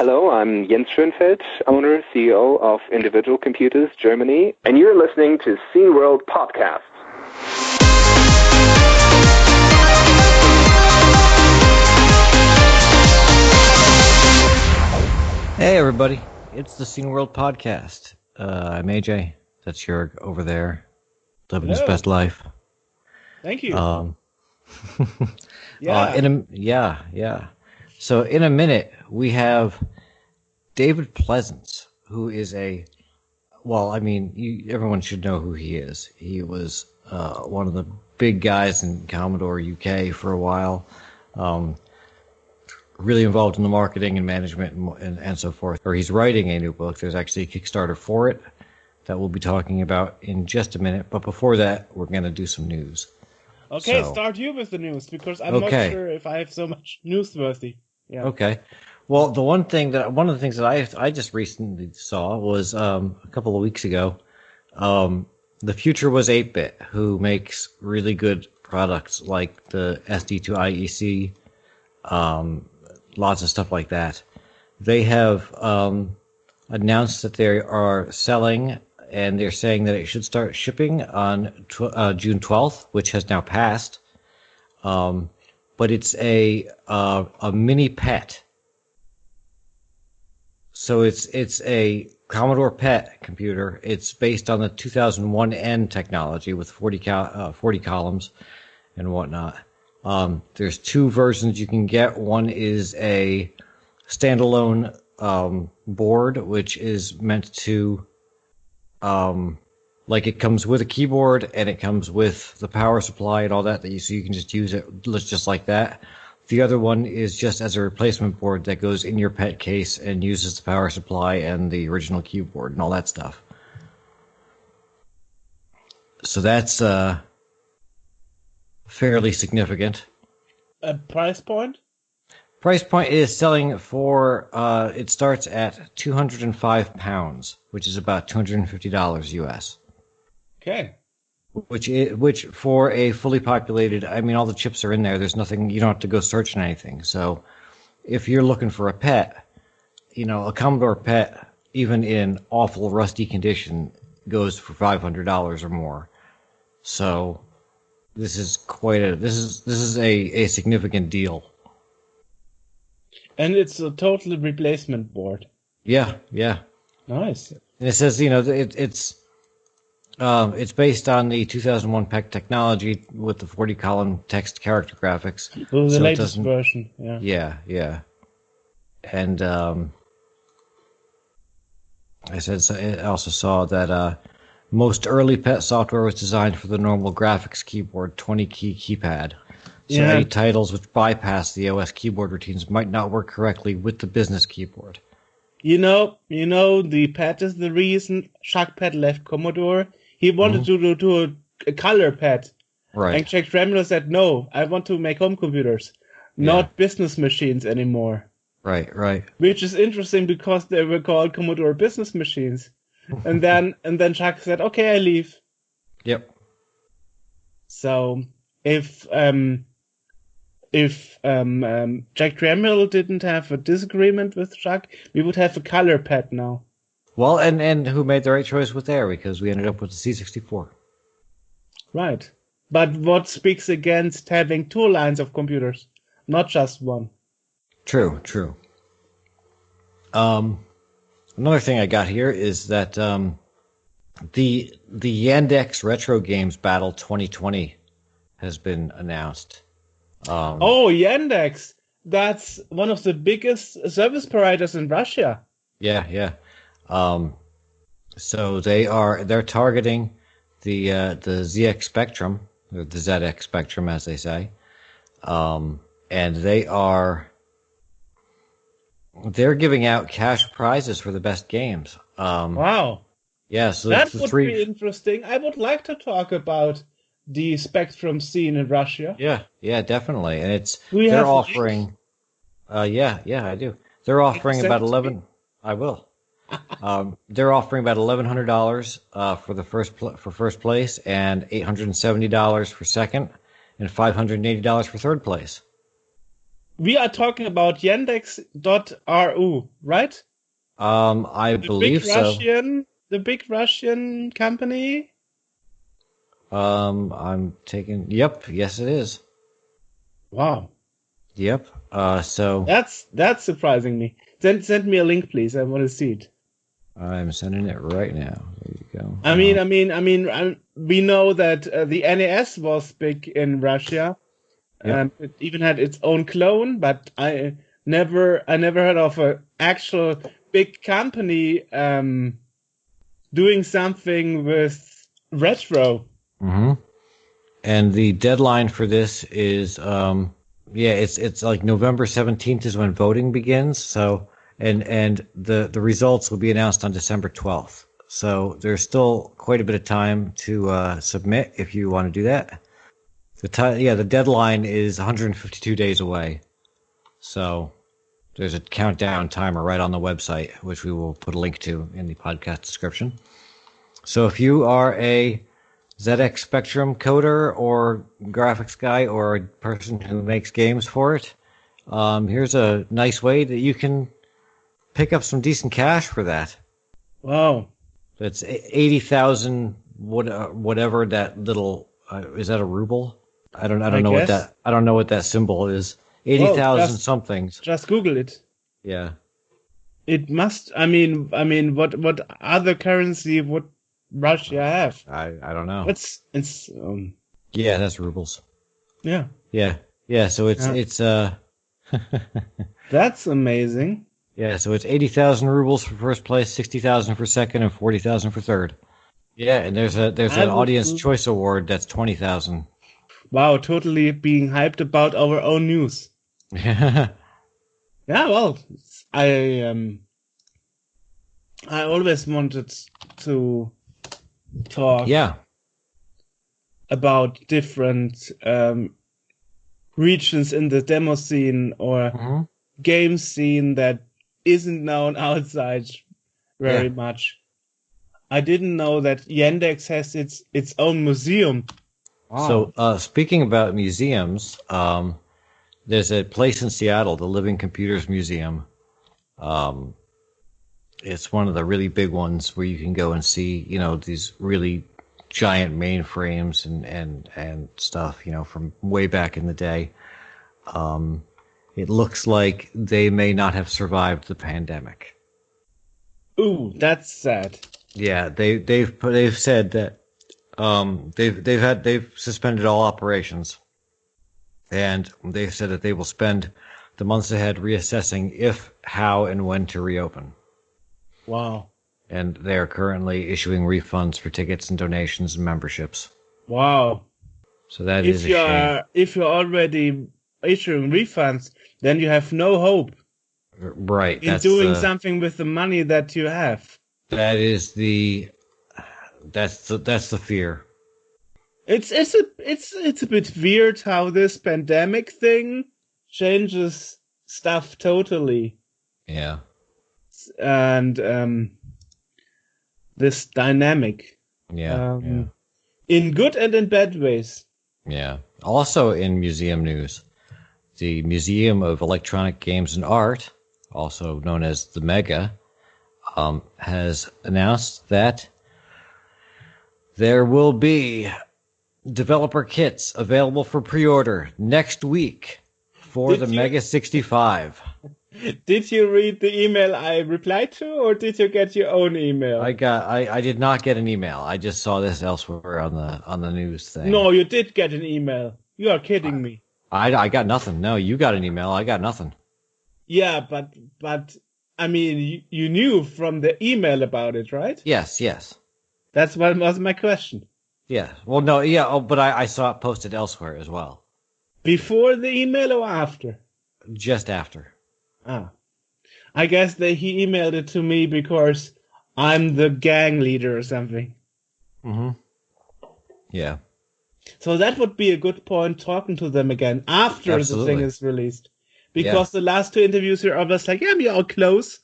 Hello, I'm Jens Schönfeld, owner, CEO of Individual Computers Germany, and you're listening to Scene World Podcasts. Hey everybody, it's the Scene World Podcast. I'm AJ, that's Joerg over there, living his best life. Thank you. Yeah. So in a minute, we have David Pleasance, who is everyone should know who he is. He was one of the big guys in Commodore UK for a while, really involved in the marketing and management and so forth. Or he's writing a new book. There's actually a Kickstarter for it that we'll be talking about in just a minute. But before that, we're going to do some news. Okay, start you with the news, because I'm not sure if I have so much newsworthy. Yeah. Okay. Well, one of the things that I just recently saw was a couple of weeks ago. The future was 8-Bit, who makes really good products like the SD2 IEC, lots of stuff like that. They have announced that they are selling, and they're saying that it should start shipping on June 12th, which has now passed. But it's a mini PET. So it's a Commodore PET computer. It's based on the 2001N technology with 40 columns and whatnot. There's two versions you can get. One is a standalone board, which is meant to it comes with a keyboard and it comes with the power supply and all that so you can just use it just like that. The other one is just as a replacement board that goes in your PET case and uses the power supply and the original keyboard and all that stuff. So that's fairly significant. A price point? Price point is selling for, it starts at £205, which is about $250 US. Okay. Which for a fully populated, all the chips are in there. There's nothing, you don't have to go searching anything. So if you're looking for a PET, a Commodore PET, even in awful rusty condition, goes for $500 or more. So this is this is a significant deal. And it's a total replacement board. Yeah. Nice. And it says, it's based on the 2001 PET technology with the 40-column text character graphics. Well, the latest version, yeah. Yeah. And I also saw that most early PET software was designed for the normal graphics keyboard 20-key keypad. So any titles which bypass the OS keyboard routines might not work correctly with the business keyboard. The PET is the reason Chuck PET left Commodore. He wanted to do a color PET. Right. And Jack Tremolo said, no, I want to make home computers, not business machines anymore. Right. Which is interesting because they were called Commodore business machines. and then Chuck said, okay, I leave. Yep. So if Jack Tremolo didn't have a disagreement with Chuck, we would have a color PET now. Well, and who made the right choice with there, because we ended up with the C64. Right. But what speaks against having two lines of computers, not just one? True. Another thing I got here is that the Yandex Retro Games Battle 2020 has been announced. Yandex! That's one of the biggest service providers in Russia. Yeah. So they're targeting the ZX Spectrum, or the ZX Spectrum, as they say, and they're giving out cash prizes for the best games. Wow. Yeah, so that would be interesting. I would like to talk about the Spectrum scene in Russia. Yeah, definitely. And they're offering yeah, I do. They're offering about 11. I will. They're offering about $1,100 for first place, and $870 for second, and $580 for third place. We are talking about Yandex.ru, right? I believe so. The big Russian company. I'm taking. Yep. Yes, it is. Wow, Yep. So that's surprising me. Send me a link, please. I want to see it. I'm sending it right now. There you go. We know that the NES was big in Russia. Yep. It even had its own clone, but I never heard of an actual big company doing something with retro. Mm-hmm. And the deadline for this is, it's like November 17th is when voting begins. So, and the results will be announced on December 12th. So there's still quite a bit of time to submit if you want to do that. The deadline is 152 days away. So there's a countdown timer right on the website, which we will put a link to in the podcast description. So if you are a ZX Spectrum coder or graphics guy or a person who makes games for it, here's a nice way that you can pick up some decent cash for that. Wow. That's 80,000 whatever that little is that a ruble? I don't know what that symbol is. 80,000 somethings. Just Google it. Yeah. It must. What other currency would Russia have? I don't know. It's yeah, that's rubles. Yeah. Yeah. So it's That's amazing. Yeah, so it's 80,000 rubles for first place, 60,000 for second, and 40,000 for third. Yeah, and there's an audience choice award that's 20,000. Wow, totally being hyped about our own news. Yeah. Yeah, well, I always wanted to talk about different regions in the demo scene or game scene that isn't known outside very much. I didn't know that Yandex has its own museum. Wow. So speaking about museums, there's a place in Seattle, the Living Computers Museum. It's one of the really big ones where you can go and see, these really giant mainframes and stuff, from way back in the day. It looks like they may not have survived the pandemic. Ooh, that's sad. Yeah, they've said that they've suspended all operations, and they've said that they will spend the months ahead reassessing if, how, and when to reopen. Wow. And they are currently issuing refunds for tickets and donations and memberships. Wow. So that is a shame. If you're already issuing refunds, then you have no hope. Right. In doing something with the money that you have. That's the fear. It's a bit weird how this pandemic thing changes stuff totally. Yeah. And this dynamic. Yeah. In good and in bad ways. Yeah. Also in museum news, the Museum of Electronic Games and Art, also known as the Mega, has announced that there will be developer kits available for pre-order next week for the Mega 65. Did you read the email I replied to, or did you get your own email? I did not get an email. I just saw this elsewhere on the news thing. No, you did get an email. You are kidding me. I got nothing. No, you got an email. I got nothing. Yeah, but I mean, you knew from the email about it, right? Yes. That's what was my question. Yeah. Well, no. Yeah. Oh, but I saw it posted elsewhere as well. Before the email or after? Just after. Ah. I guess that he emailed it to me because I'm the gang leader or something. Mm-hmm. Yeah. So that would be a good point, talking to them again after the thing is released. Because the last two interviews here are just like, yeah, we are close,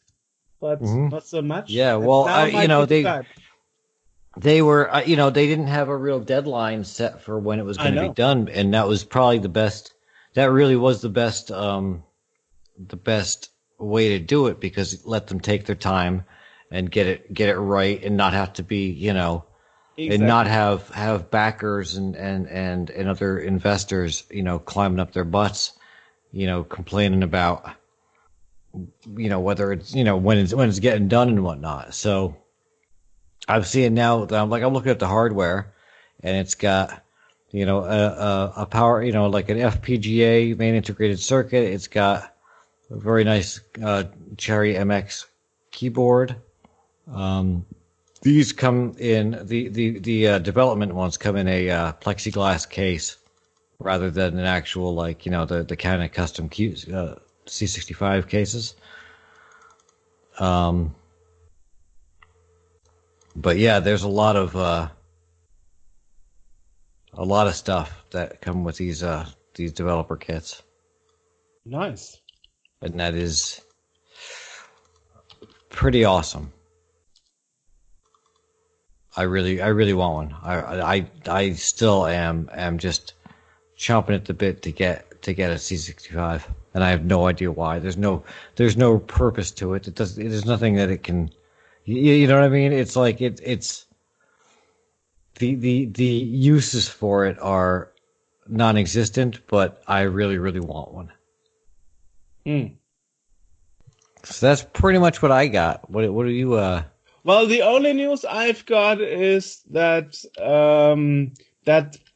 but not so much. Yeah, well, they were, they didn't have a real deadline set for when it was going to be done, and that was probably the best that really was the best way to do it, because it let them take their time and get it right, and not have to be, Exactly. and not have backers and other investors, climbing up their butts, complaining about, whether it's, when it's getting done and whatnot. So I'm seeing now that I'm looking at the hardware, and it's got, a power, like an FPGA main integrated circuit. It's got a very nice Cherry MX keyboard. These come in the development ones come in a plexiglass case rather than an actual, the kind of custom C65 cases. But yeah, there's a lot of stuff that come with these developer kits. Nice. And that is pretty awesome. I really want one. I still am just chomping at the bit to get a C65, and I have no idea why. There's no purpose to it. There's nothing that it can. You know what I mean? It's like it's the uses for it are non-existent, but I really want one. So that's pretty much what I got. What do you Well, the only news I've got is that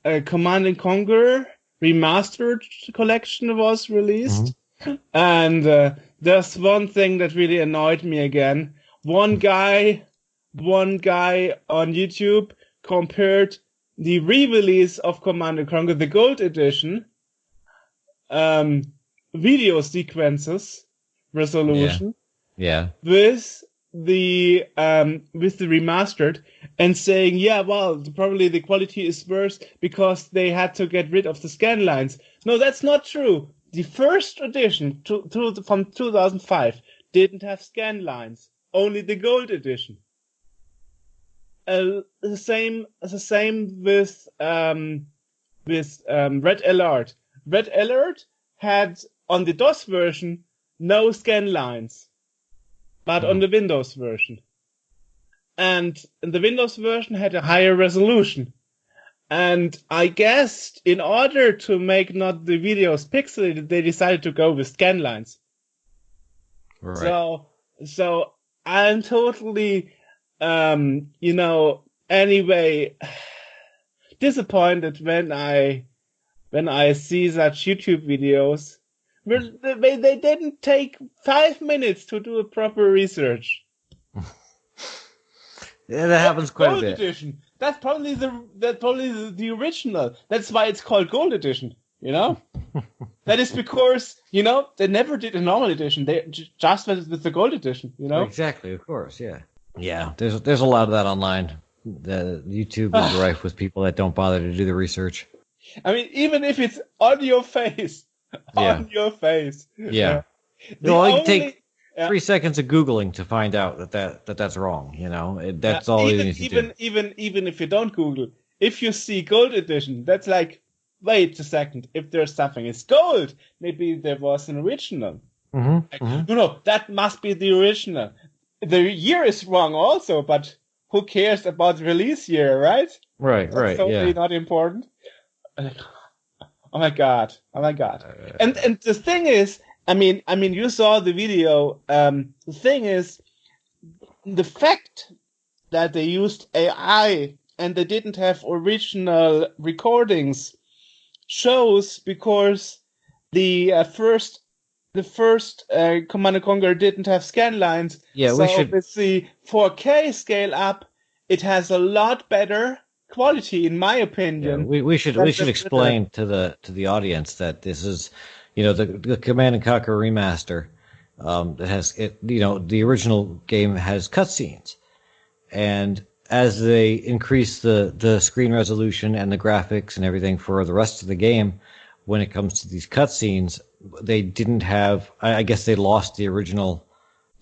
Command and Conquer Remastered collection was released, and there's one thing that really annoyed me again. One guy on YouTube compared the re-release of Command and Conquer, the Gold Edition, video sequences resolution, with the remastered, and saying, yeah, well, probably the quality is worse because they had to get rid of the scan lines. No, that's not true. The first edition from 2005 didn't have scan lines. Only the Gold Edition. The same with Red Alert. Red Alert had on the DOS version no scan lines, but on the Windows version. And the Windows version had a higher resolution. And I guess in order to make not the videos pixelated, they decided to go with scan lines. Right. So I'm totally, anyway, disappointed when I see such YouTube videos where they didn't take 5 minutes to do a proper research. Yeah, that happens quite a bit. Gold Edition. That's probably the original. That's why it's called Gold Edition. That is because they never did a normal edition. They just went with the Gold Edition. Exactly, of course, yeah. Yeah, there's a lot of that online. The YouTube is rife with people that don't bother to do the research. I mean, even if it's on your face, Yeah. Yeah. Well, you can take 3 seconds of Googling to find out that's wrong. That's all you need to do. Even if you don't Google, if you see Gold Edition, that's like, wait a second. If there's something is gold, maybe there was an original. That must be the original. The year is wrong also, but who cares about the release year, right? Right. That's totally not important. Oh my god! And the thing is, I mean, you saw the video. The thing is, the fact that they used AI and they didn't have original recordings shows, because the first Command & Conquer didn't have scan lines. Yeah, so with the 4K scale up, it has a lot better quality, in my opinion. Yeah, we should explain to the audience that this is, the Command & Conquer remaster. That has the original game has cutscenes, and as they increase the screen resolution and the graphics and everything for the rest of the game, when it comes to these cutscenes, they didn't have. I guess they lost the original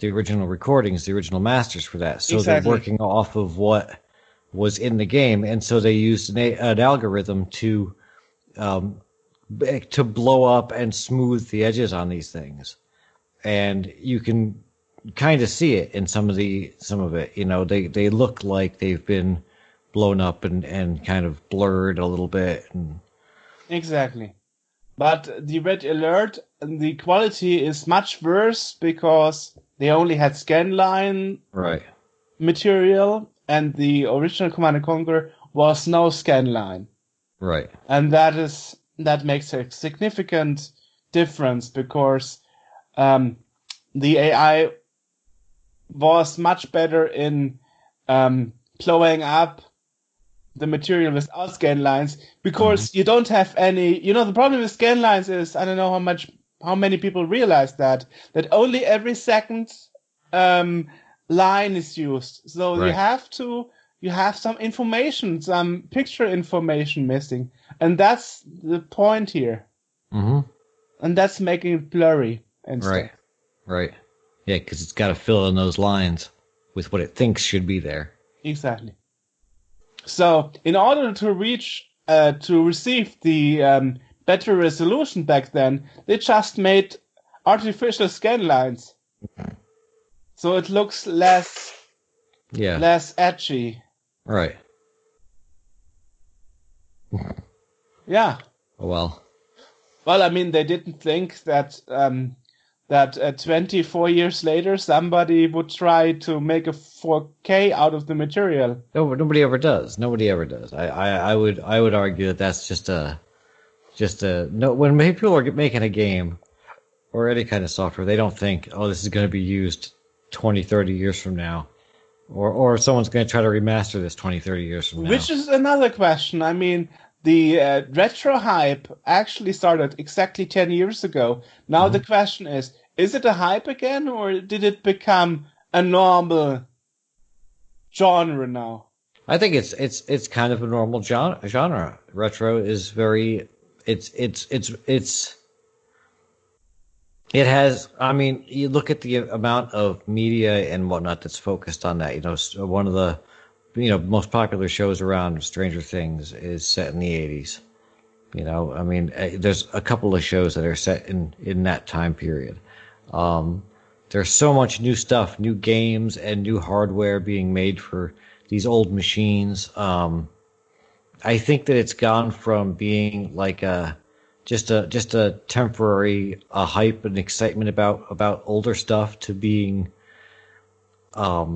recordings, the original masters for that. So Exactly. They're working off of what was in the game, and so they used an algorithm to to blow up and smooth the edges on these things, and you can kind of see it in some of it. You know, they look like they've been blown up and kind of blurred a little bit. And... Exactly. But the Red Alert, the quality is much worse because they only had scanline material, and the original Command and Conquer was no scanline. Right. And that makes a significant difference because the AI was much better in blowing up the material without scan lines, because you don't have any. You know, the problem with scan lines is, I don't know how many people realize that only every second line is used. So you have some information, some picture information missing, and that's the point here. And that's making it blurry and stuff. Right. Yeah, because it's got to fill in those lines with what it thinks should be there. Exactly. So, in order to receive the better resolution back then, they just made artificial scan lines. So it looks less edgy. Right. Yeah. Well, I mean, they didn't think that 24 years later somebody would try to make a 4K out of the material. No, nobody ever does. I would argue that that's just a no. When people are making a game or any kind of software, they don't think, oh, this is going to be used 20, 30 years from now, or someone's going to try to remaster this 20, 30 years from now. Which is another question. I mean, the retro hype actually started exactly 10 years ago. Now the question is it a hype again, or did it become a normal genre now? I think it's kind of a normal genre. Retro is very it has. I mean, you look at the amount of media and whatnot that's focused on that. You know, one of the most popular shows around, Stranger Things, is set in the 80s. You know, I mean, there's a couple of shows that are set in that time period. There's so much new stuff, new games and new hardware being made for these old machines. I think that it's gone from being like just a temporary hype and excitement about older stuff to being a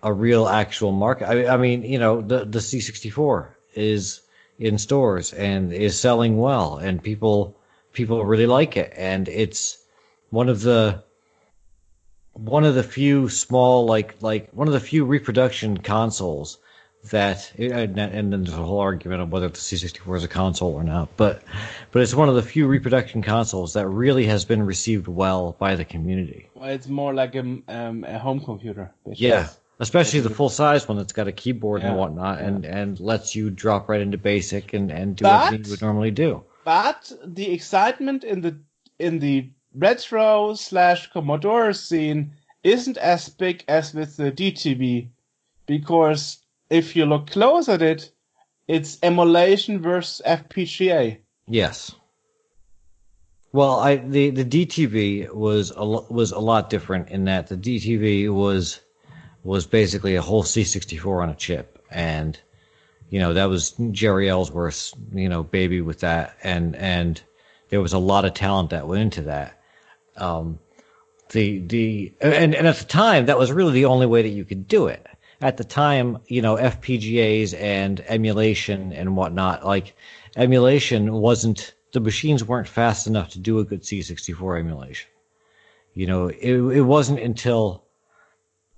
real actual market. I mean, the C64 is in stores and is selling well, and people really like it, and it's one of the few small one of the few reproduction consoles that, and then there's a whole argument of whether the C64 is a console or not, but it's one of the few reproduction consoles that really has been received well by the community. Well, it's more like a home computer. Yeah, especially the full size one that's got a keyboard and whatnot, and lets you drop right into BASIC and do everything you would normally do. But the excitement in the retro / Commodore scene isn't as big as with the DTV, because if you look close at it, it's emulation versus FPGA. Yes. Well, the DTV was a lot different in that the DTV was basically a whole C64 on a chip, and that was Jerry Ellsworth's baby with that, and there was a lot of talent that went into that. And at the time, that was really the only way that you could do it. At the time, FPGAs and emulation and whatnot, like emulation the machines weren't fast enough to do a good C64 emulation. It wasn't until,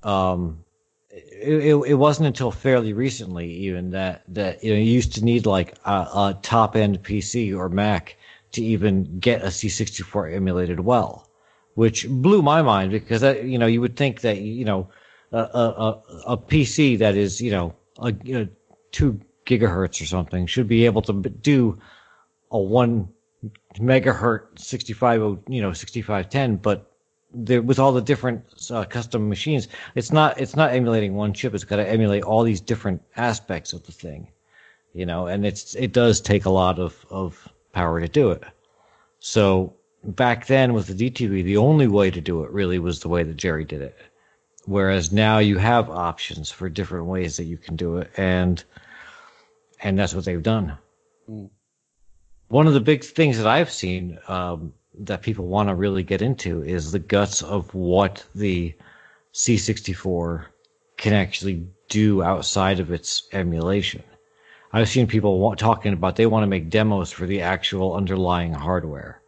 it wasn't until fairly recently even that you used to need like a top end PC or Mac to even get a C64 emulated well, which blew my mind, because you would think that a PC that is 2 gigahertz or something should be able to do a 1 megahertz 6510, but with all the different custom machines, it's not emulating one chip. It's got to emulate all these different aspects of the thing, and it does take a lot of power to do it. So back then with the DTV, the only way to do it really was the way that Jerry did it. Whereas now you have options for different ways that you can do it, and that's what they've done. One of the big things that I've seen that people want to really get into is the guts of what the C64 can actually do outside of its emulation. I've seen people talking about they want to make demos for the actual underlying hardware.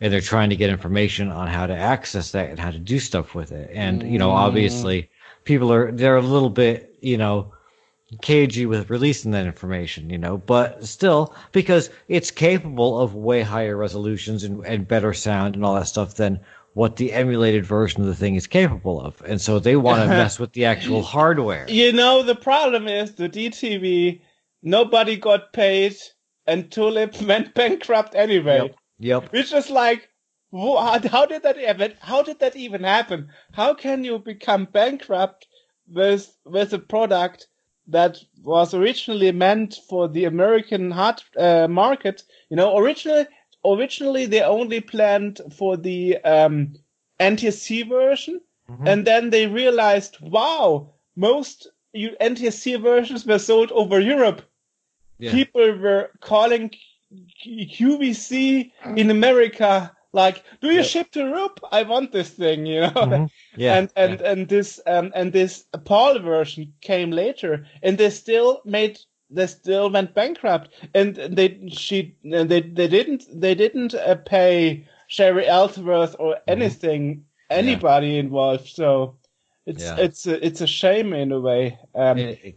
And they're trying to get information on how to access that and how to do stuff with it. And, obviously they're a little bit, cagey with releasing that information, but still, because it's capable of way higher resolutions and better sound and all that stuff than what the emulated version of the thing is capable of. And so they want to mess with the actual hardware. The problem is the DTV, nobody got paid and Tulip went bankrupt anyway. Yep. Which is like, how did that even happen? How can you become bankrupt with a product that was originally meant for the American market? Originally they only planned for the NTSC version, and then they realized, wow, most NTSC versions were sold over Europe. Yeah. People were calling QVC in America like, do you ship to Europe? I want this thing, Yeah. And this PAL version came later, and they still went bankrupt, and they didn't pay Sherry Ellsworth or anybody involved. So it's a shame in a way,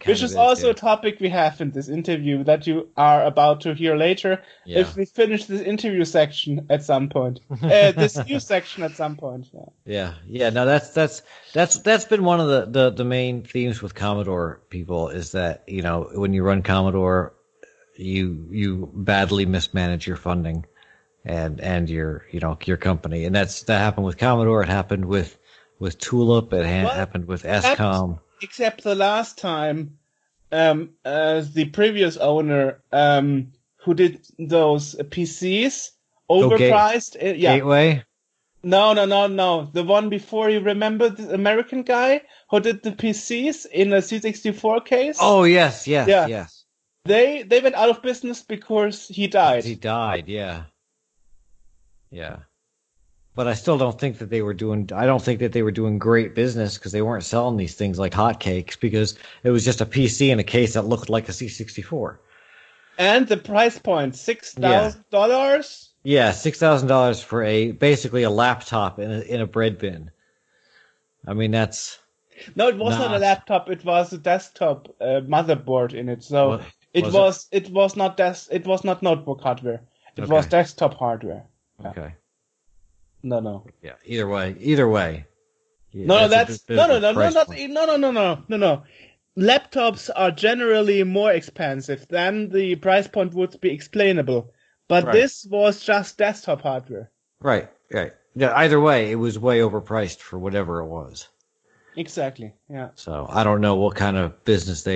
which is also a topic we have in this interview that you are about to hear later. Yeah. If we finish this interview section at some point, this news section at some point. Yeah. No, that's been one of the main themes with Commodore people is that when you run Commodore, you badly mismanage your funding and your company, and that happened with Commodore. It happened with Tulip, it happened with SCOM. Except the last time, the previous owner, who did those PCs, overpriced. Gateway? No. The one before, you remember the American guy who did the PCs in a C64 case? Oh, yes. They went out of business because he died. Yeah. But I still don't think that they were doing great business because they weren't selling these things like hotcakes because it was just a PC in a case that looked like a C64. And the price point, $6,000? Yeah, $6,000 for basically a laptop in a bread bin. I mean, that's... No, it wasn't a laptop, it was a desktop motherboard in it. So it was not notebook hardware. It was desktop hardware. Yeah. Okay. No. Yeah. Either way. Yeah, no. Laptops are generally more expensive than the price point would be explainable, but this was just desktop hardware. Right. Yeah. Either way, it was way overpriced for whatever it was. Exactly. Yeah. So I don't know what kind of business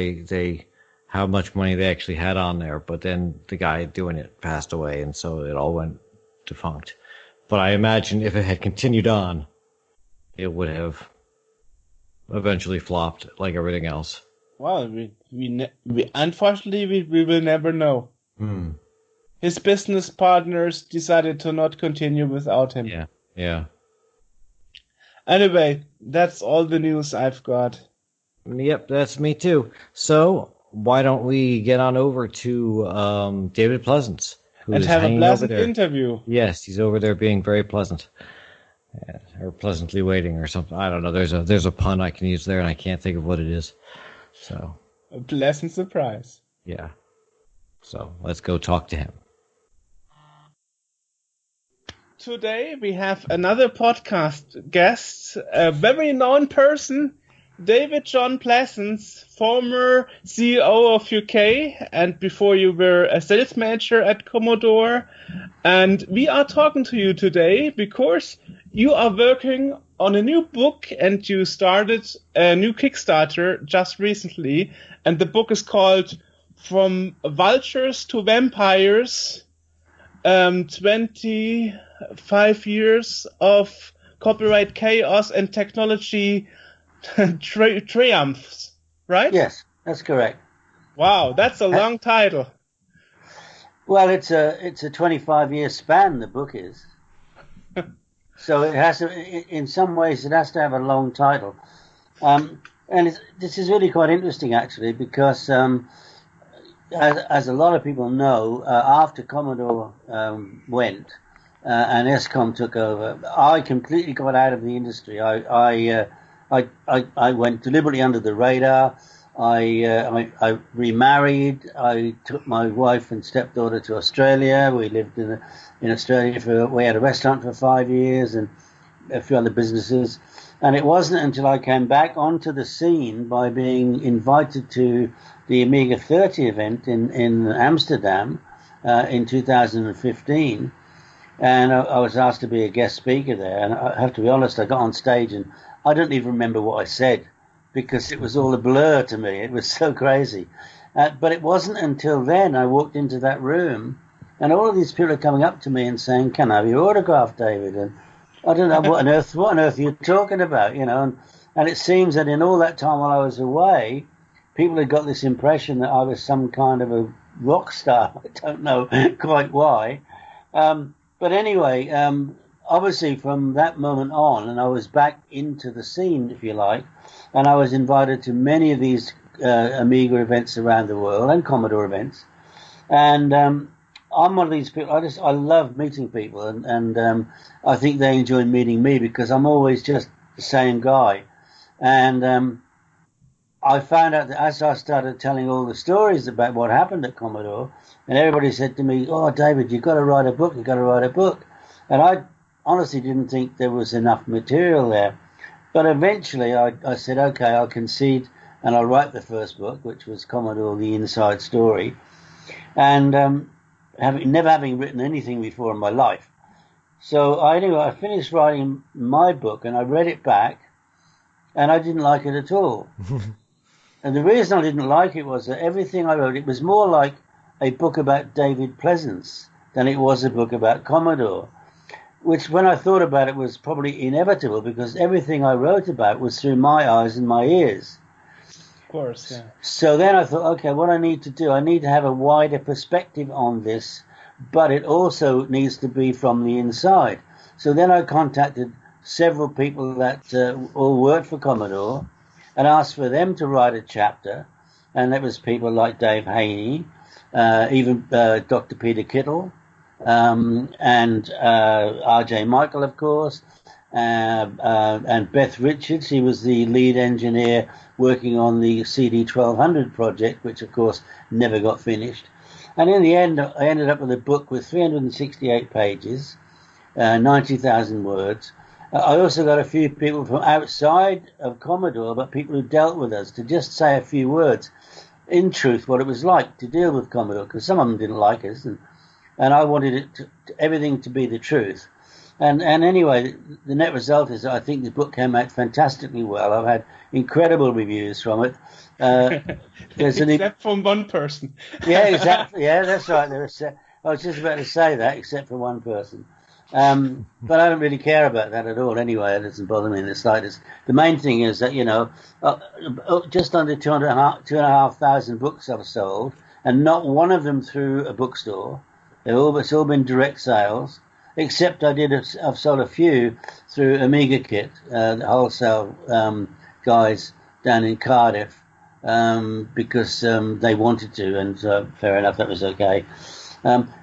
how much money they actually had on there, but then the guy doing it passed away, and so it all went defunct. But I imagine if it had continued on, it would have eventually flopped like everything else. Well, we unfortunately we will never know. His business partners decided to not continue without him. Yeah. Anyway, that's all the news I've got. Yep, that's me too. So why don't we get on over to David Pleasance? And have a pleasant interview. Yes, he's over there being very pleasant. Or pleasantly waiting or something. I don't know. There's a pun I can use there and I can't think of what it is. So a pleasant surprise. Yeah. So let's go talk to him. Today we have another podcast guest, a very known person, David John Pleasance, former CEO of UK, and before you were a sales manager at Commodore. And we are talking to you today because you are working on a new book and you started a new Kickstarter just recently. And the book is called From Vultures to Vampires, 25 years of copyright chaos and technology triumphs, right? Yes, that's correct. Wow, that's a long title. Well, it's a 25-year span, the book is. So it has to, in some ways, it has to have a long title. And this is really quite interesting, actually, because as a lot of people know, after Commodore went and ESCOM took over, I completely got out of the industry. I went deliberately under the radar. I remarried. I took my wife and stepdaughter to Australia. We lived in Australia we had a restaurant for 5 years and a few other businesses. And it wasn't until I came back onto the scene by being invited to the Amiga 30 event in Amsterdam in 2015. And I was asked to be a guest speaker there. And I have to be honest, I got on stage and I don't even remember what I said because it was all a blur to me. It was so crazy. But it wasn't until then I walked into that room and all of these people are coming up to me and saying, "Can I have your autograph, David?" And I don't know what on earth you're talking about, you know. And it seems that in all that time while I was away, people had got this impression that I was some kind of a rock star. I don't know quite why. But anyway, obviously from that moment on, and I was back into the scene, if you like, and I was invited to many of these Amiga events around the world and Commodore events. And I'm one of these people, I love meeting people, and I think they enjoy meeting me because I'm always just the same guy. And I found out that as I started telling all the stories about what happened at Commodore, and everybody said to me, "Oh, David, you've got to write a book, And I honestly didn't think there was enough material there. But eventually I said, okay, I'll concede and I'll write the first book, which was Commodore, The Inside Story. And never having written anything before in my life. So I finished writing my book and I read it back and I didn't like it at all. And the reason I didn't like it was that everything I wrote, it was more like a book about David Pleasance than it was a book about Commodore, which when I thought about it was probably inevitable because everything I wrote about was through my eyes and my ears. Of course, yeah. So then I thought, okay, what I need to do, I need to have a wider perspective on this, but it also needs to be from the inside. So then I contacted several people that all worked for Commodore and asked for them to write a chapter. And that was people like Dave Haney, even Dr. Peter Kittle, and RJ Michael, of course, and Beth Richards. He was the lead engineer working on the CD 1200 project, which of course never got finished. And in the end, I ended up with a book with 368 pages, 90,000 words. I also got a few people from outside of Commodore, but people who dealt with us, to just say a few words, in truth, what it was like to deal with Commodore, because some of them didn't like us, and I wanted everything to be the truth. And anyway, the net result is that I think the book came out fantastically well. I've had incredible reviews from it. Except from one person. Yeah, exactly. Yeah, that's right. I was just about to say that, except for one person. But I don't really care about that at all anyway. It doesn't bother me in the slightest. The main thing is that, just under 2,500 books I've sold, and not one of them through a bookstore. It's all been direct sales. Except I've sold a few through Amiga Kit, the wholesale guys down in Cardiff, because they wanted to, and fair enough, that was okay.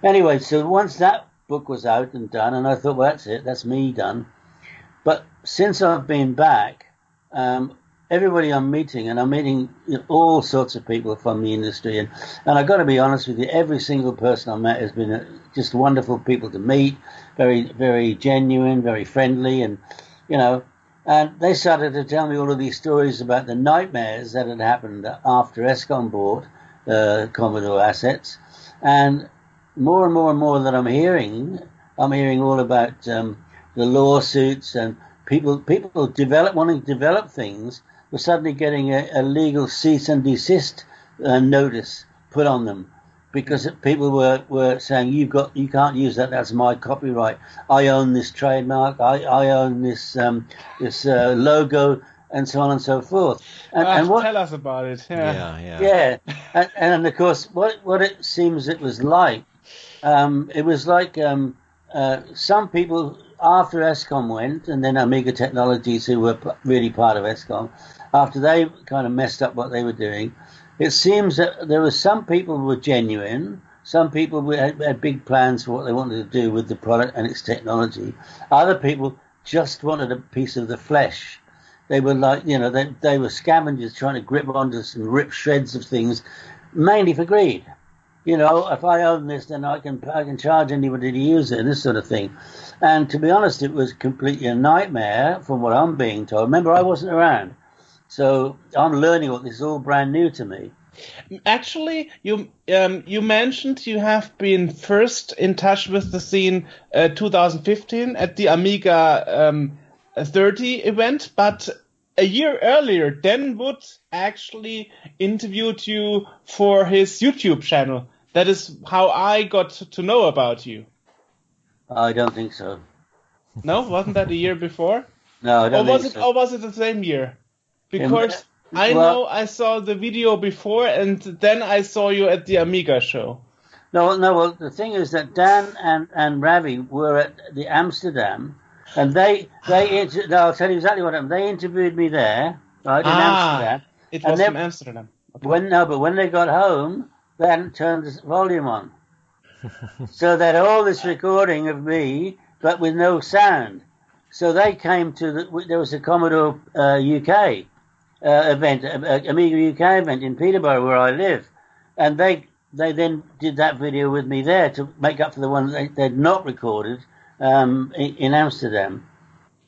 Anyway, so once that book was out and done, and I thought, well, that's it, that's me done. But since I've been back, everybody I'm meeting all sorts of people from the industry, and I've got to be honest with you, every single person I met has been just wonderful people to meet, very, very genuine, very friendly, and and they started to tell me all of these stories about the nightmares that had happened after ESCOM bought Commodore assets, and more and more and more that I'm hearing all about the lawsuits and people wanting to develop things. We're suddenly getting a legal cease and desist notice put on them because people were saying you can't use that. That's my copyright. I own this trademark. I own this logo, and so on and so forth. And what, tell us about it. Yeah. And of course, what it seems it was like some people after ESCOM went, and then Amiga Technologies, who were really part of ESCOM, after they kind of messed up what they were doing, it seems that there were some people who were genuine, some people who had big plans for what they wanted to do with the product and its technology. Other people just wanted a piece of the flesh. They were like, they were scavengers trying to grip onto us and rip shreds of things, mainly for greed. If I own this, then I can charge anybody to use it, and this sort of thing. And to be honest, it was completely a nightmare from what I'm being told. Remember, I wasn't around, so I'm learning what this is all brand new to me. Actually, you mentioned you have been first in touch with the scene 2015 at the Amiga 30 event, but a year earlier, Dan Wood actually interviewed you for his YouTube channel. That is how I got to know about you. I don't think so. No? Wasn't that a year before? No, I don't think so. Or was it the same year? Because I know I saw the video before, and then I saw you at the Amiga show. No. Well, the thing is that Dan and Ravi were at the Amsterdam, and I'll tell you exactly what happened. They interviewed me there, right, in Amsterdam. It was in Amsterdam. Okay. When they got home, they hadn't turned the volume on. So they had all this recording of me, but with no sound. So they came there was a Commodore UK event, Amiga UK event in Peterborough where I live. And they then did that video with me there to make up for the one they'd not recorded in Amsterdam.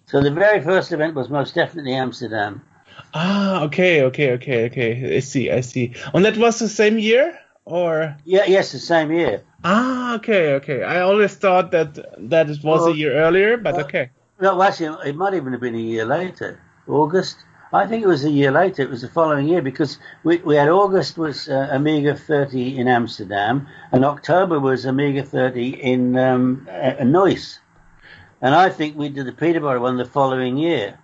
So the very first event was most definitely Amsterdam. Okay. I see. And that was the same year, or? Yes, the same year. Okay. I always thought that it was a year earlier, but okay. No, actually, it might even have been a year later. August. I think it was a year later. It was the following year because we had August was Amiga 30 in Amsterdam, and October was Amiga 30 in Neuss. And I think we did the Peterborough one the following year.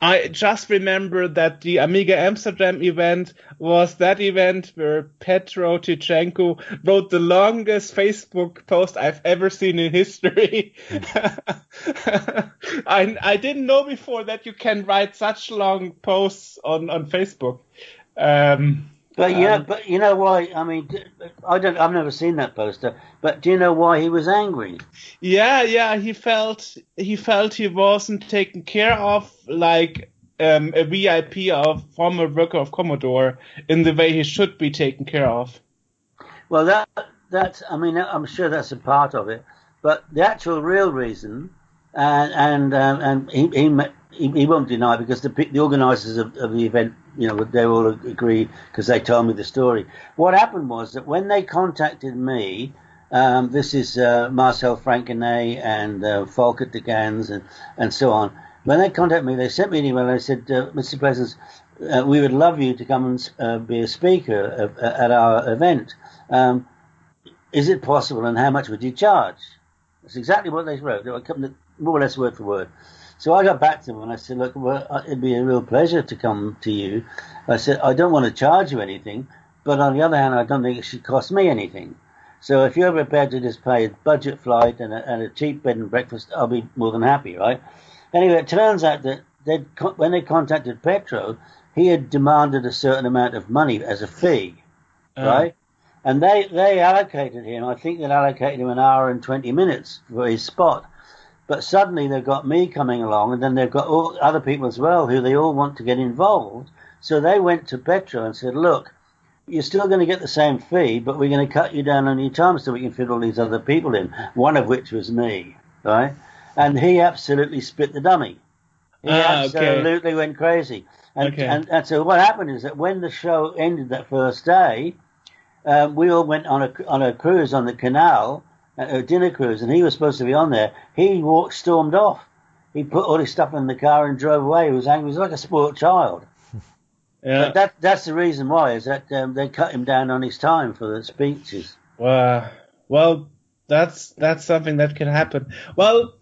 I just remember that the Amiga Amsterdam event was that event where Petro Tichenko wrote the longest Facebook post I've ever seen in history. I didn't know before that you can write such long posts on Facebook. But you know why? I mean, I've never seen that poster. But do you know why he was angry? Yeah. He felt he wasn't taken care of like a VIP of former worker of Commodore in the way he should be taken care of. Well, that's. I mean, I'm sure that's a part of it. But the actual real reason, and he won't deny it because the organisers of the event, they all agree because they told me the story. What happened was that when they contacted me, this is Marcel Frankenet and Volker de Gans and so on. When they contacted me, they sent me an email and they said, Mr. Pleasance, we would love you to come and be a speaker at our event. Is it possible, and how much would you charge? That's exactly what they wrote. They were more or less word for word. So I got back to them and I said, look, it'd be a real pleasure to come to you. I said, I don't want to charge you anything, but on the other hand, I don't think it should cost me anything. So if you're prepared to just pay a budget flight and a cheap bed and breakfast, I'll be more than happy, right? Anyway, it turns out that when they contacted Petro, he had demanded a certain amount of money as a fee, right? And they allocated him, I think they allocated him an hour and 20 minutes for his spot. But suddenly they've got me coming along, and then they've got all other people as well who they all want to get involved. So they went to Petro and said, look, you're still going to get the same fee, but we're going to cut you down on your time so we can fit all these other people in, one of which was me, right? And he absolutely spit the dummy. He absolutely went crazy. And so what happened is that when the show ended that first day, we all went on a cruise on the canal, a dinner cruise, and he was supposed to be on there. He stormed off. He put all his stuff in the car and drove away. He was angry. He was like a spoiled child. Yeah. But that's the reason why, is that they cut him down on his time for the speeches. Well, that's something that can happen. Well,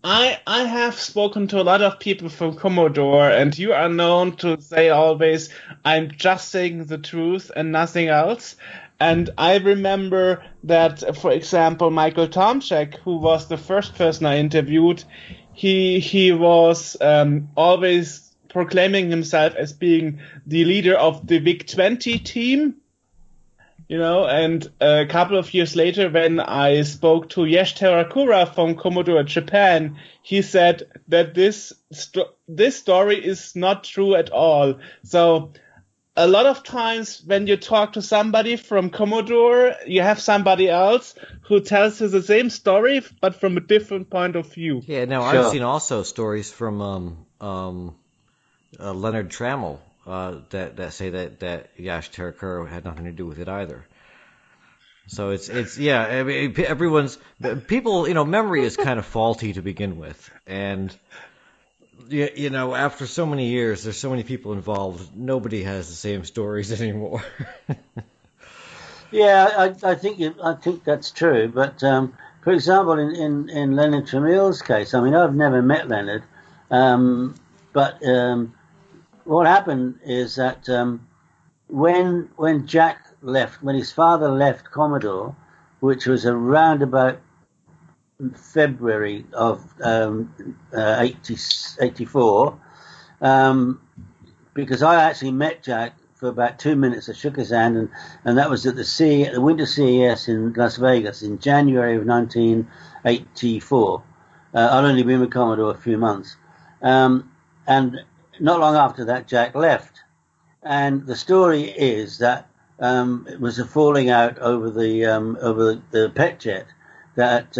I have spoken to a lot of people from Commodore, and you are known to say always, "I'm just saying the truth and nothing else." And I remember that, for example, Michael Tomczak, who was the first person I interviewed, he was always proclaiming himself as being the leader of the VIC-20 team. And a couple of years later, when I spoke to Yesh Terakura from Commodore Japan, he said that this story is not true at all. So a lot of times when you talk to somebody from Commodore, you have somebody else who tells you the same story, but from a different point of view. Yeah, now Sure. I've seen also stories from Leonard Trammell that say that Yash Terakura had nothing to do with it either. So it's yeah. I mean, memory is kind of faulty to begin with, and after so many years, there's so many people involved. Nobody has the same stories anymore. Yeah, I think that's true. But for example, in Leonard Tramiel's case, I mean, I've never met Leonard, but what happened is that when Jack left, when his father left Commodore, which was around about February of 84, because I actually met Jack for about 2 minutes. I shook his hand, and that was at the Winter CES in Las Vegas in January of 1984. I'd only been with Commodore a few months, and not long after that, Jack left. And the story is that it was a falling out over the pet jet, that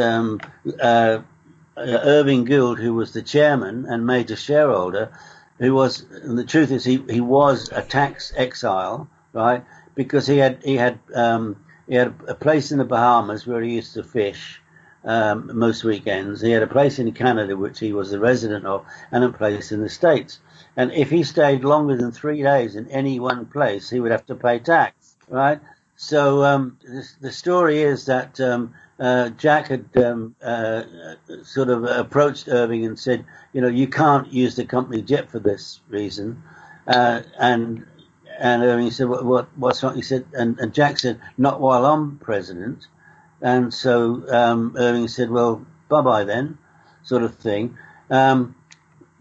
Irving Gould, who was the chairman and major shareholder, and the truth is he was a tax exile, right? Because he had a place in the Bahamas where he used to fish most weekends. He had a place in Canada which he was a resident of, and a place in the States. And if he stayed longer than 3 days in any one place, he would have to pay tax, right? So the story is that Jack had sort of approached Irving and said, you can't use the company jet for this reason. And Irving said, what's wrong? He said, and Jack said, not while I'm president. And so Irving said, well, bye-bye then, sort of thing.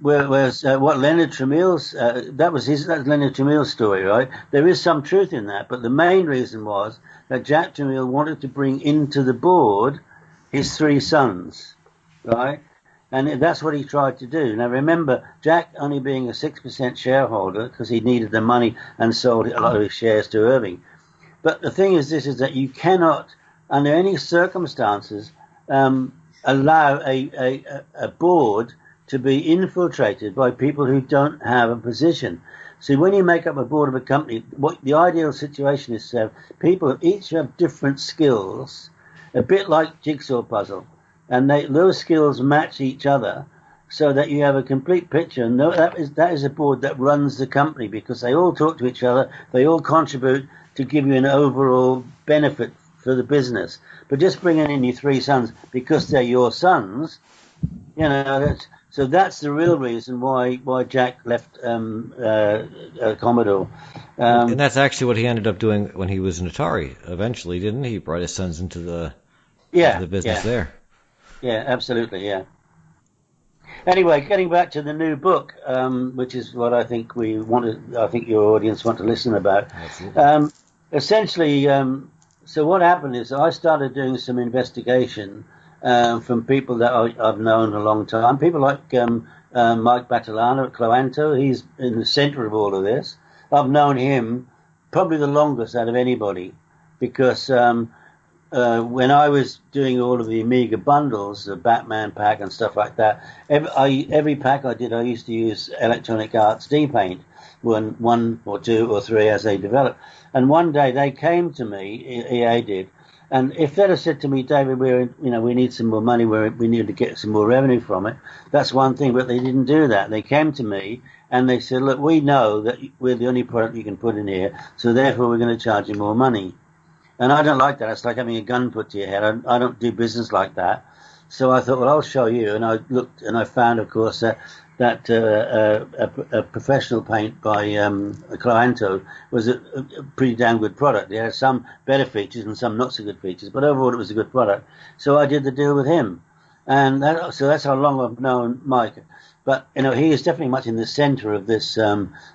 Whereas what Leonard Tramiel's, that's Leonard Tramiel's story, right? There is some truth in that, but the main reason was that Jack Tramiel wanted to bring into the board his 3 sons, right? And that's what he tried to do. Now remember, Jack only being a 6% shareholder, because he needed the money and sold a lot of his shares to Irving. But the thing is that you cannot, under any circumstances, allow a board to be infiltrated by people who don't have a position. See, when you make up a board of a company, what the ideal situation is to have people who each have different skills, a bit like jigsaw puzzle, and those skills match each other, so that you have a complete picture. And that is a board that runs the company, because they all talk to each other, they all contribute to give you an overall benefit for the business. But just bringing in your 3 sons because they're your sons, so that's the real reason why Jack left Commodore. And that's actually what he ended up doing when he was in Atari eventually, didn't he? He brought his sons into the business there. Yeah, absolutely, yeah. Anyway, getting back to the new book, which is what I think your audience want to listen about. Absolutely. Essentially, so what happened is I started doing some investigation from people that I've known a long time. People like Mike Batalano at Cloanto. He's in the center of all of this. I've known him probably the longest out of anybody, because when I was doing all of the Amiga bundles, the Batman pack and stuff like that, every pack I did, I used to use Electronic Arts D-Paint, 1 or 2 or 3 as they developed. And one day they came to me, EA did, and if they'd have said to me, David, we need some more money, we need to get some more revenue from it, that's one thing, but they didn't do that. They came to me And they said, look, we know that we're the only product you can put in here, so therefore we're going to charge you more money. And I don't like that. It's like having a gun put to your head. I don't do business like that. So I thought, well, I'll show you. And I looked, and I found, of course, that a professional paint by Commodore was a pretty damn good product. It had some better features and some not so good features, but overall it was a good product. So I did the deal with him. And so that's how long I've known Mike. But, he is definitely much in the center of this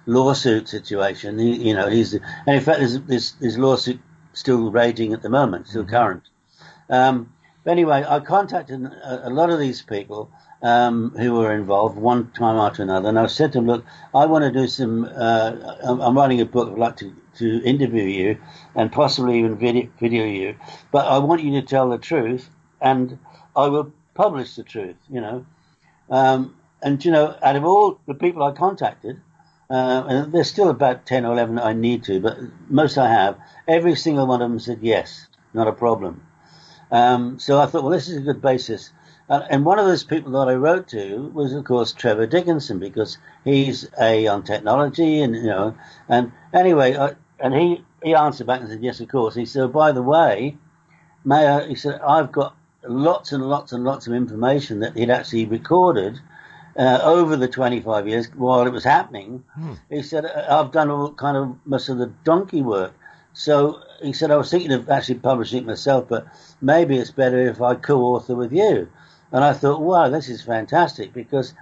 lawsuit situation. And in fact, there's lawsuit still raging at the moment, still current. But anyway, I contacted a lot of these people who were involved one time after another, and I said to them, look, I want to do some, I'm writing a book, I'd like to interview you and possibly even video you, but I want you to tell the truth, and I will publish the truth, And, out of all the people I contacted, and there's still about 10 or 11 that I need to, but most I have, every single one of them said yes, not a problem. So I thought, well, this is a good basis. And one of those people that I wrote to was, of course, Trevor Dickinson, because he's on technology, and anyway, and he answered back and said, yes, of course. He said, by the way, Mayor, he said, I've got lots and lots and lots of information that he'd actually recorded over the 25 years while it was happening. He said, I've done all kind of most of the donkey work. So he said, I was thinking of actually publishing it myself, but maybe it's better if I co-author with you. And I thought, wow, this is fantastic, because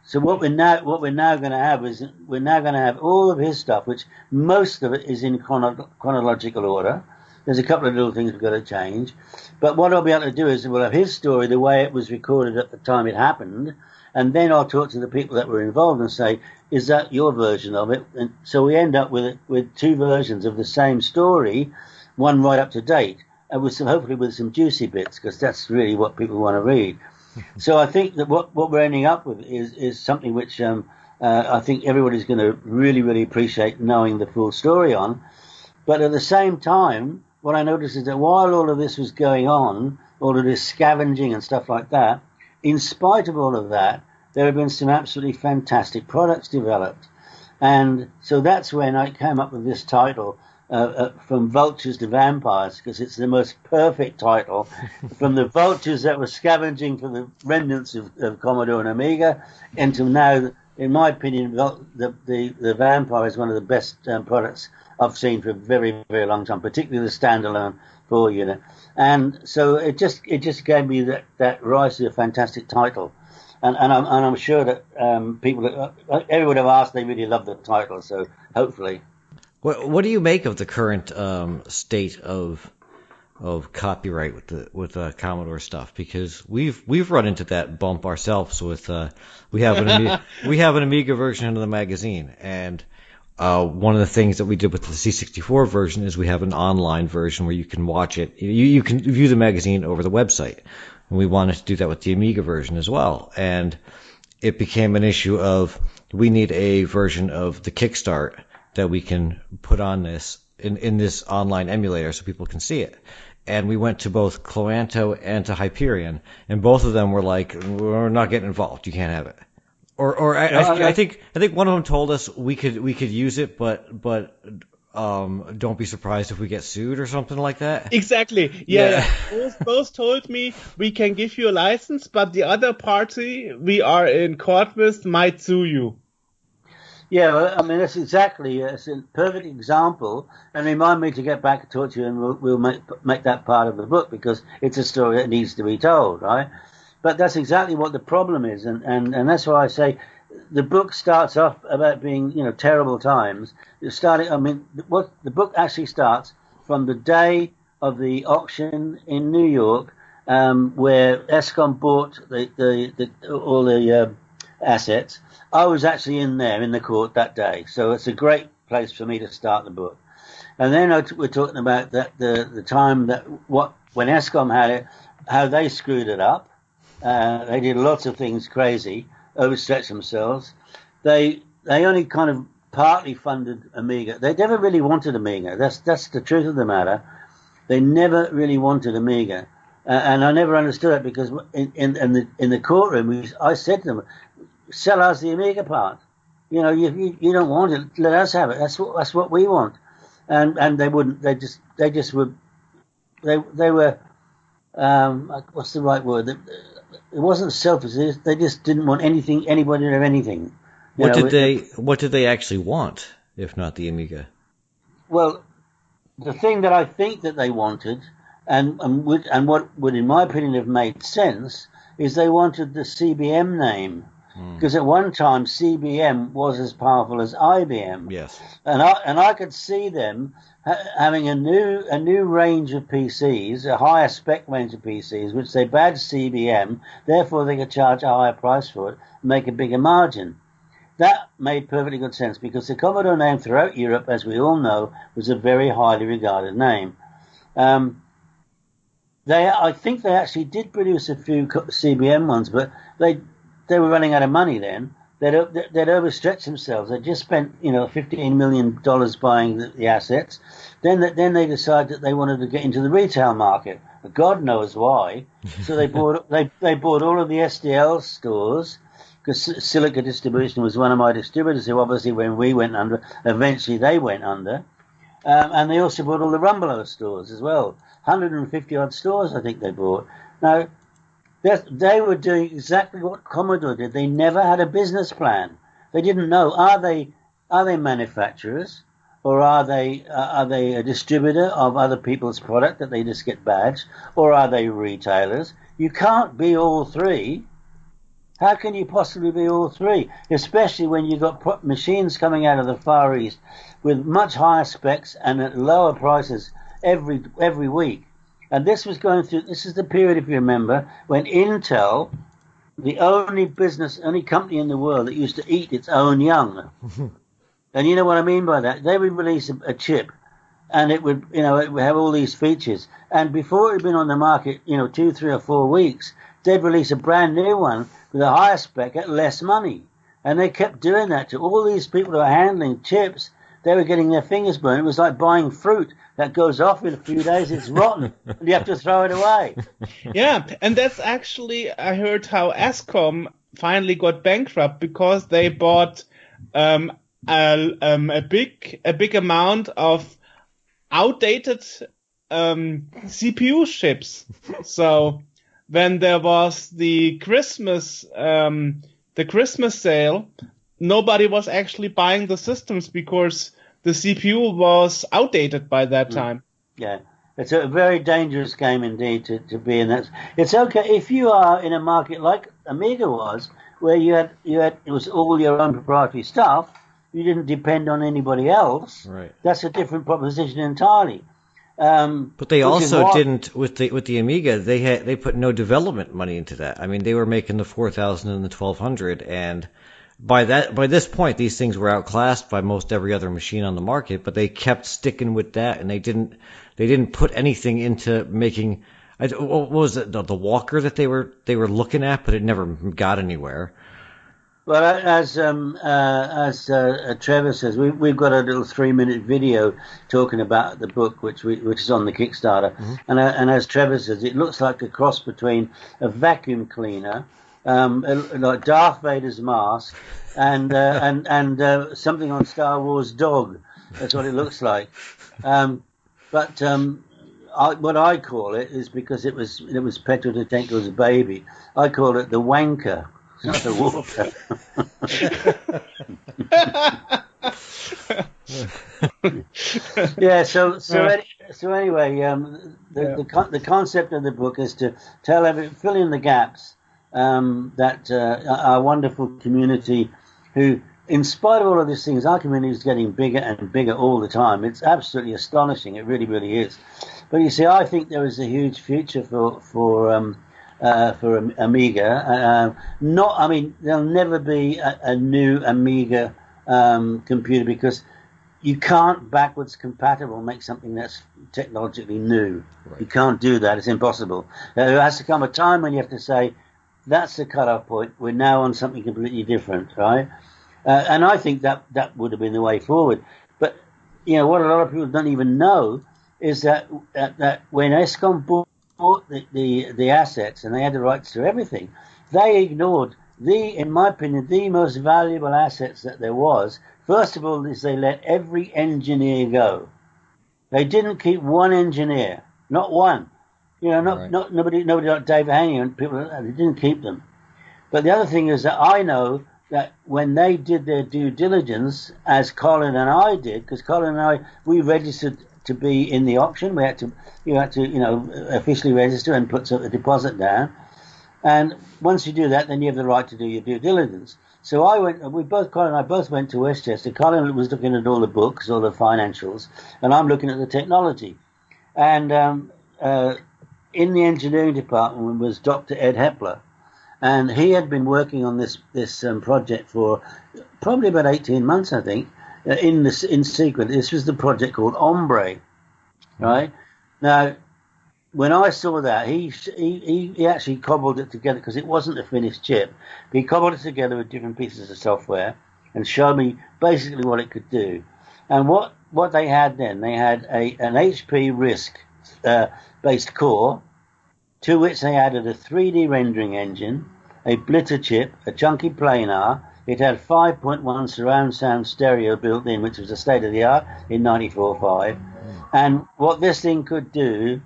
so what we're now going to have is we're now going to have all of his stuff, which most of it is in chronological order. There's a couple of little things we've got to change. But what I'll be able to do is we'll have his story the way it was recorded at the time it happened, and then I'll talk to the people that were involved and say, is that your version of it? And so we end up with two versions of the same story, one right up to date, and hopefully with some juicy bits, because that's really what people want to read. So I think that what we're ending up with is something which I think everybody's going to really, really appreciate knowing the full story on. But at the same time, what I noticed is that while all of this was going on, all of this scavenging and stuff like that, in spite of all of that, there have been some absolutely fantastic products developed. And so that's when I came up with this title, From Vultures to Vampires, because it's the most perfect title. From the vultures that were scavenging for the remnants of Commodore and Amiga, into now, in my opinion, the Vampire is one of the best products I've seen for a very, very long time, particularly the standalone 4-unit. And so it just gave me that rise to a fantastic title. And I'm sure that everyone I've asked, they really love the title. So hopefully. What do you make of the current state of copyright with Commodore stuff? Because we've run into that bump ourselves with we have an Amiga version of the magazine, and one of the things that we did with the C64 version is we have an online version where you can watch it. You can view the magazine over the website. And we wanted to do that with the Amiga version as well. And it became an issue of we need a version of the Kickstart that we can put on this in this online emulator so people can see it. And we went to both Cloanto and to Hyperion, and both of them were like, we're not getting involved. You can't have it. I think one of them told us we could use it, but don't be surprised if we get sued or something like that. Exactly. Yeah. Both told me we can give you a license, but the other party we are in court with might sue you. Yeah, well, I mean, that's exactly, it's a perfect example, and remind me to get back and talk to you, and we'll make that part of the book, because it's a story that needs to be told, right? But that's exactly what the problem is, and that's why I say the book starts off about being, terrible times. The book actually starts from the day of the auction in New York, where ESCOM bought all the assets. I was actually in the court that day, so it's a great place for me to start the book. And then we're talking about the time when ESCOM had it, how they screwed it up. They did lots of things crazy, overstretched themselves. They only kind of partly funded Amiga. They never really wanted Amiga. That's the truth of the matter. They never really wanted Amiga, and I never understood it, because in the courtroom I said to them, sell us the Amiga part. You know, you don't want it. Let us have it. That's what we want. And they wouldn't. They just were. They were. What's the right word? It wasn't selfish. They just didn't want anybody to have anything. What did they actually want, if not the Amiga? Well, the thing that I think that they wanted, and what would, in my opinion, have made sense, is they wanted the CBM name. Because at one time CBM was as powerful as IBM. Yes. And I could see them having a new range of PCs, a higher spec range of PCs, which they badged CBM. Therefore, they could charge a higher price for it and make a bigger margin. That made perfectly good sense because the Commodore name throughout Europe, as we all know, was a very highly regarded name. I think they actually did produce a few CBM ones, but they were running out of money then. They'd overstretched themselves. They just spent, $15 million buying the assets. Then they decided that they wanted to get into the retail market. God knows why. So they bought all of the SDL stores, because Silica Distribution was one of my distributors, who obviously when we went under, eventually they went under. And they also bought all the Rumbelow stores as well. 150 odd stores I think they bought. Now, they were doing exactly what Commodore did. They never had a business plan. They didn't know, are they manufacturers, or are they a distributor of other people's product that they just get badged, or are they retailers? You can't be all three. How can you possibly be all three? Especially when you've got machines coming out of the Far East with much higher specs and at lower prices every week. And this is the period, if you remember, when Intel, the only company in the world that used to eat its own young. And you know what I mean by that? They would release a chip, and it would have all these features. And before it had been on the market, 2, 3 or 4 weeks, they'd release a brand new one with a higher spec at less money. And they kept doing that to all these people who are handling chips. They were getting their fingers burned. It was like buying fruit that goes off in a few days. It's rotten, and you have to throw it away. Yeah, and that's actually, I heard how Ascom finally got bankrupt because they bought a big amount of outdated CPU chips. So when there was the Christmas sale, nobody was actually buying the systems because the CPU was outdated by that time. Yeah, it's a very dangerous game indeed to be in. That it's okay if you are in a market like Amiga was, where you had it was all your own proprietary stuff. You didn't depend on anybody else. Right. That's a different proposition entirely. But they also didn't with the Amiga. They put no development money into that. I mean, they were making the 4000 and the 1200, and by this point, these things were outclassed by most every other machine on the market. But they kept sticking with that, and they didn't put anything into making. What was it? The Walker that they were looking at, but it never got anywhere. Well, as Trevor says, we've got a little 3-minute video talking about the book, which is on the Kickstarter, and as Trevor says, it looks like a cross between a vacuum cleaner, like Darth Vader's mask, and something on Star Wars dog. That's what it looks like. But what I call it is, because it was Petro Tachenko's baby, I call it the wanker. Not the walker. Yeah. So anyway, the concept of the book is to fill in the gaps that our wonderful community, who, in spite of all of these things, our community is getting bigger and bigger all the time. It's absolutely astonishing. It really, really is. But you see, I think there is a huge future for Amiga. There'll never be a new Amiga computer, because you can't backwards compatible make something that's technologically new. Right. You can't do that. It's impossible. There has to come a time when you have to say, that's the cutoff point. We're now on something completely different, right? And I think that would have been the way forward. But what a lot of people don't even know is that when ESCOM bought the assets, and they had the rights to everything, they ignored in my opinion, the most valuable assets that there was, first of all, is they let every engineer go. They didn't keep one engineer, not one. Not nobody like David Haney and people like that. They didn't keep them. But the other thing is that I know that when they did their due diligence, as Colin and I did, because Colin and I, we registered to be in the auction. You had to officially register and put a deposit down. And once you do that, then you have the right to do your due diligence. So Colin and I both went to Westchester. Colin was looking at all the books, all the financials, and I'm looking at the technology. And in the engineering department was Dr. Ed Hepler. And he had been working on this project for probably about 18 months, I think, in sequence. This was the project called Ombre, right? Now, when I saw that, he actually cobbled it together because it wasn't a finished chip. He cobbled it together with different pieces of software and showed me basically what it could do. And what they had then, they had an HP RISC based core, to which they added a 3D rendering engine, a blitter chip, a chunky planar. It had 5.1 surround sound stereo built in, which was the state of the art in 94.5. And what this thing could do,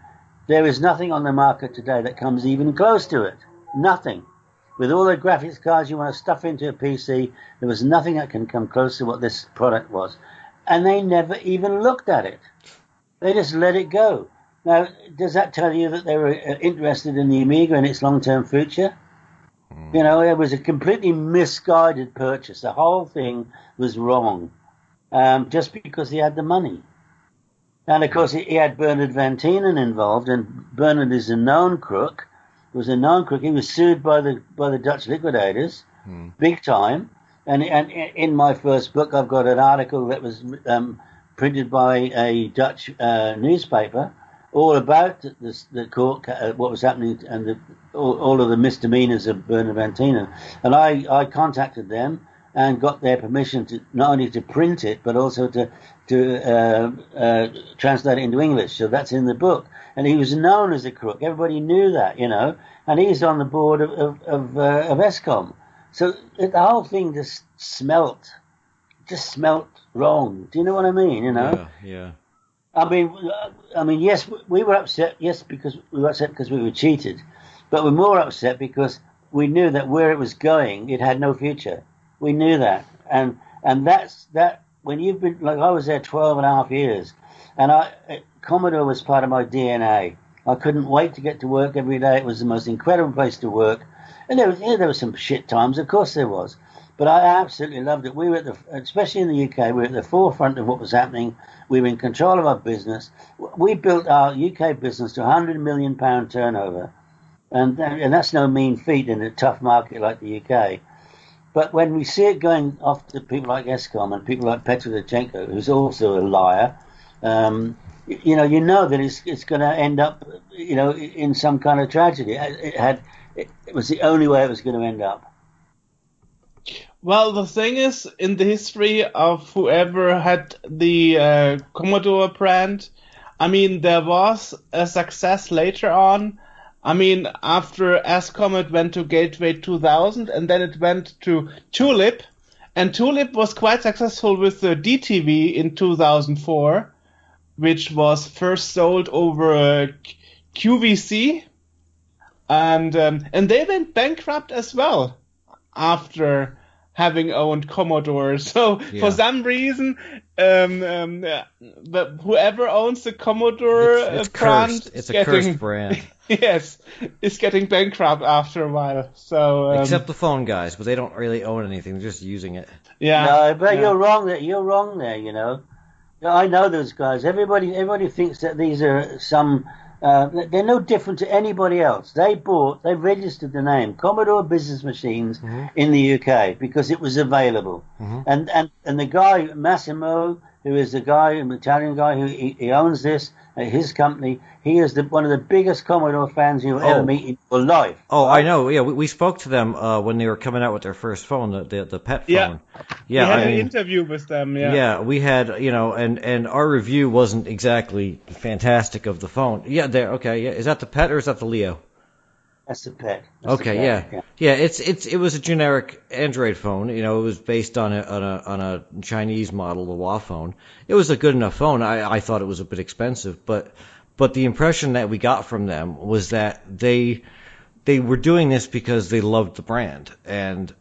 there is nothing on the market today that comes even close to it. Nothing. With all the graphics cards you want to stuff into a PC, there was nothing that can come close to what this product was. And they never even looked at it. They just let it go. Now, does that tell you that they were interested in the Amiga and its long-term future? It was a completely misguided purchase. The whole thing was wrong, just because he had the money. And, of course, he had Bernard Van Tienen involved, and Bernard is a known crook. He was a known crook. He was sued by the Dutch liquidators, big time. And in my first book, I've got an article that was printed by a Dutch newspaper, all about the court, what was happening, and all of the misdemeanors of Bernard Van Tienen. And I contacted them and got their permission to not only to print it, but also to translate it into English. So that's in the book. And he was known as a crook. Everybody knew that, and he's on the board of ESCOM. So the whole thing just smelt wrong. Do you know what I mean? Yeah. I mean, yes, we were upset. Yes, because we were upset because we were cheated, but we're more upset because we knew that where it was going, it had no future. We knew that, and that's that. When you've been like I was there 12 and a half years, and Commodore was part of my DNA. I couldn't wait to get to work every day. It was the most incredible place to work, and there were some shit times. Of course there was. But I absolutely loved it. We were especially in the UK, we were at the forefront of what was happening. We were in control of our business. We built our UK business to £100 million turnover. And that's no mean feat in a tough market like the UK. But when we see it going off to people like ESCOM and people like Petrodolchenko, who's also a liar, you know that it's going to end up, in some kind of tragedy. It was the only way it was going to end up. Well, the thing is, in the history of whoever had the Commodore brand, I mean, there was a success later on. I mean, after ESCOM, it went to Gateway 2000, and then it went to Tulip. And Tulip was quite successful with the DTV in 2004, which was first sold over QVC. And they went bankrupt as well after having owned Commodore. So for some reason, but whoever owns the Commodore it's brand, cursed. It's a cursed brand. Yes, it's getting bankrupt after a while. So except the phone guys, but they don't really own anything. They're just using it. Yeah. No, but you're wrong there. You're wrong there. I know those guys. Everybody thinks that these are some. They're no different to anybody else. They registered the name Commodore Business Machines in the UK because it was available. And the guy, Massimo, who is the guy, an Italian guy who he owns this, his company, he is one of the biggest Commodore fans you'll ever meet in your life. Oh, right? I know. Yeah, we spoke to them when they were coming out with their first phone, the pet phone. Yeah, we had an interview with them. Yeah, we had, and our review wasn't exactly fantastic of the phone. Yeah, okay. Yeah, is that the pet or is that the Leo? That's the PET. That's Okay, the PET. yeah. It was a generic Android phone. You know, it was based on a Chinese model, the Hua phone. It was a good enough phone. I thought it was a bit expensive, but the impression that we got from them was that they were doing this because they loved the brand. And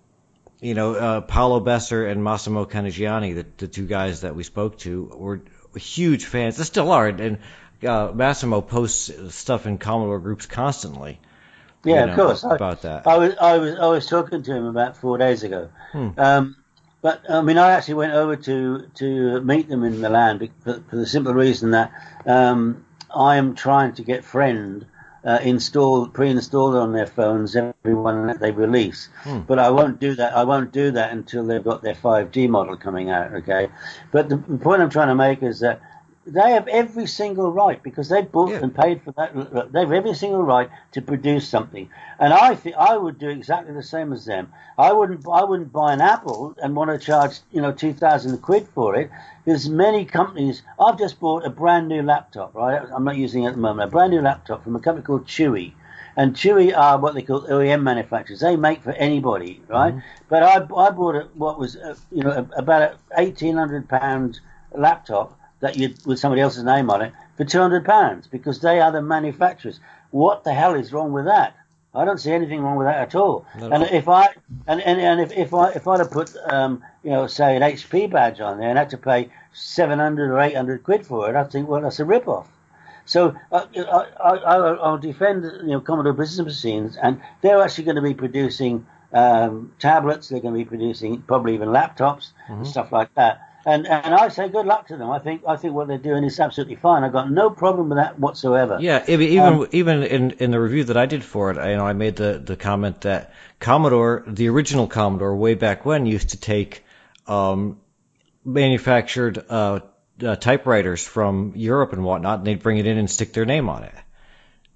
you know, Paolo Besser and Massimo Canigiani, the two guys that we spoke to, were huge fans. They still are, and Massimo posts stuff in Commodore groups constantly. Yeah, of course. About that. I was talking to him about 4 days ago. But I mean, I actually went over to meet them in Milan for the simple reason that I am trying to get Friend pre-installed on their phones every one that they release. But I won't do that. I won't do that until they've got their 5G model coming out. Okay. But the point I'm trying to make is that they have every single right, because they bought and paid for that. They have every single right to produce something, and I think I would do exactly the same as them. I wouldn't buy an Apple and want to charge 2,000 quid for it. There's many companies. I've just bought a brand new laptop. Right, I'm not using it at the moment. A brand new laptop from a company called Chewy. And Chewy are what they call OEM manufacturers. They make for anybody, right? But I bought what was about £1,800 laptop that with somebody else's name on it for £200 because they are the manufacturers. What the hell is wrong with that? I don't see anything wrong with that at all. And if I'd have put say an HP badge on there and had to pay 700 or 800 quid for it, I'd think, well, that's a rip-off. So I'll defend Commodore Business Machines, and they're actually going to be producing tablets. They're going to be producing probably even laptops and stuff like that. And I say good luck to them. I think what they're doing is absolutely fine. I've got no problem with that whatsoever. Yeah, even in the review that I did for it, I made the comment that Commodore, the original Commodore, way back when, used to take manufactured typewriters from Europe and whatnot, and they'd bring it in and stick their name on it.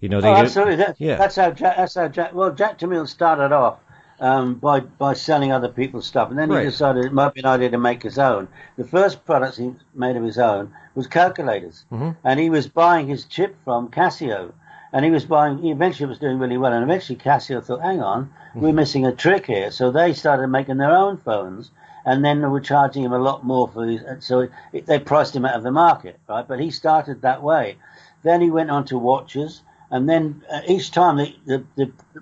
Absolutely. That's how Jack. Well, Jack Tamil started off by selling other people's stuff, and then he decided it might be an idea to make his own. The first products he made of his own was calculators, and he was buying his chip from Casio, and he eventually was doing really well, and eventually Casio thought, hang on, we're missing a trick here, so they started making their own phones, and then they were charging him a lot more for these, so they priced him out of the market, right? But he started that way. Then he went on to watches. And then each time,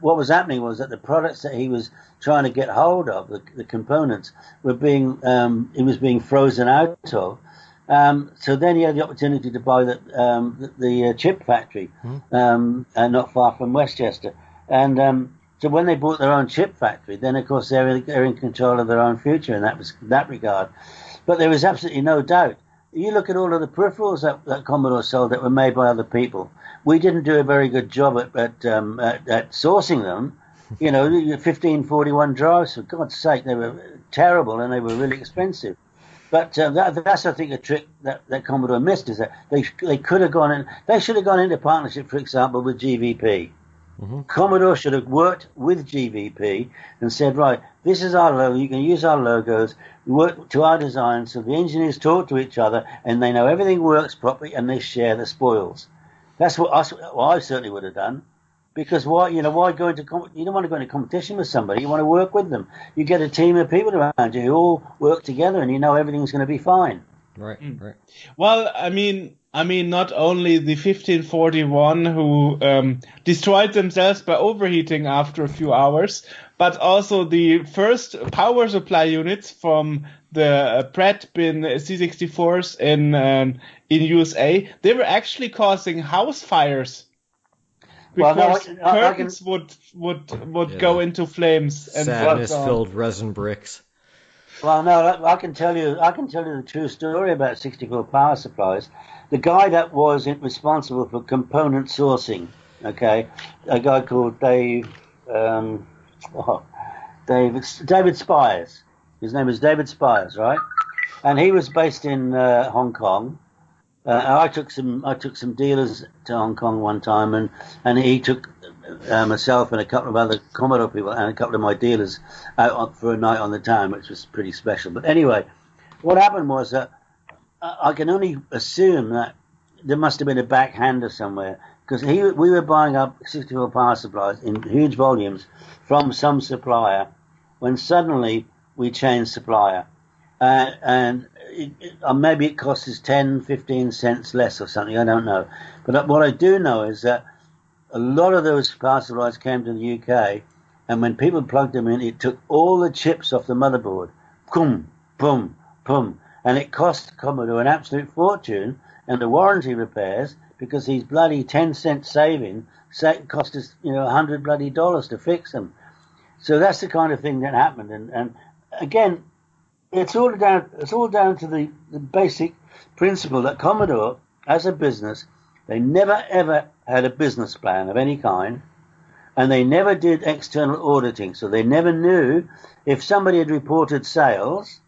what was happening was that the products that he was trying to get hold of, the components, were he was being frozen out of. So then he had the opportunity to buy the chip factory, not far from Westchester. And so when they bought their own chip factory, then of course they're in control of their own future in that regard. But there was absolutely no doubt. You look at all of the peripherals that Commodore sold that were made by other people. We didn't do a very good job at sourcing them. 1541 drives, for God's sake, they were terrible and they were really expensive. But that's, I think, a trick that Commodore missed, is that they could have gone in. They should have gone into partnership, for example, with GVP. Commodore should have worked with GVP and said, right, this is our logo. You can use our logos. We work to our design, so the engineers talk to each other and they know everything works properly and they share the spoils. That's what I certainly would have done. Because why go into you don't want to go into competition with somebody. You want to work with them. You get a team of people around you who all work together, and you know everything's going to be fine. Right. Well, I mean, not only the 1541 who destroyed themselves by overheating after a few hours, but also the first power supply units from the Pratt bin C64s in USA. They were actually causing house fires. Because curtains would go into flames and sadness-filled resin bricks. Well, no, I can tell you the true story about 64 power supplies. The guy that was responsible for component sourcing, okay, a guy called David Spires. His name is David Spires, right? And he was based in Hong Kong. I took some dealers to Hong Kong one time, and he took myself and a couple of other Commodore people and a couple of my dealers out for a night on the town, which was pretty special. But anyway, what happened was that I can only assume that there must have been a backhander somewhere, because we were buying up 64 power supplies in huge volumes from some supplier when suddenly we changed supplier. And maybe it cost us 10, 15 cents less or something, I don't know. But what I do know is that a lot of those power supplies came to the UK, and when people plugged them in, it took all the chips off the motherboard. Boom, boom, boom. And it cost Commodore an absolute fortune, and the warranty repairs, because these bloody 10-cent saving cost us, $100 bloody dollars to fix them. So that's the kind of thing that happened. And again, it's all down to the basic principle that Commodore, as a business, they never ever had a business plan of any kind, and they never did external auditing. So they never knew if somebody had reported sales.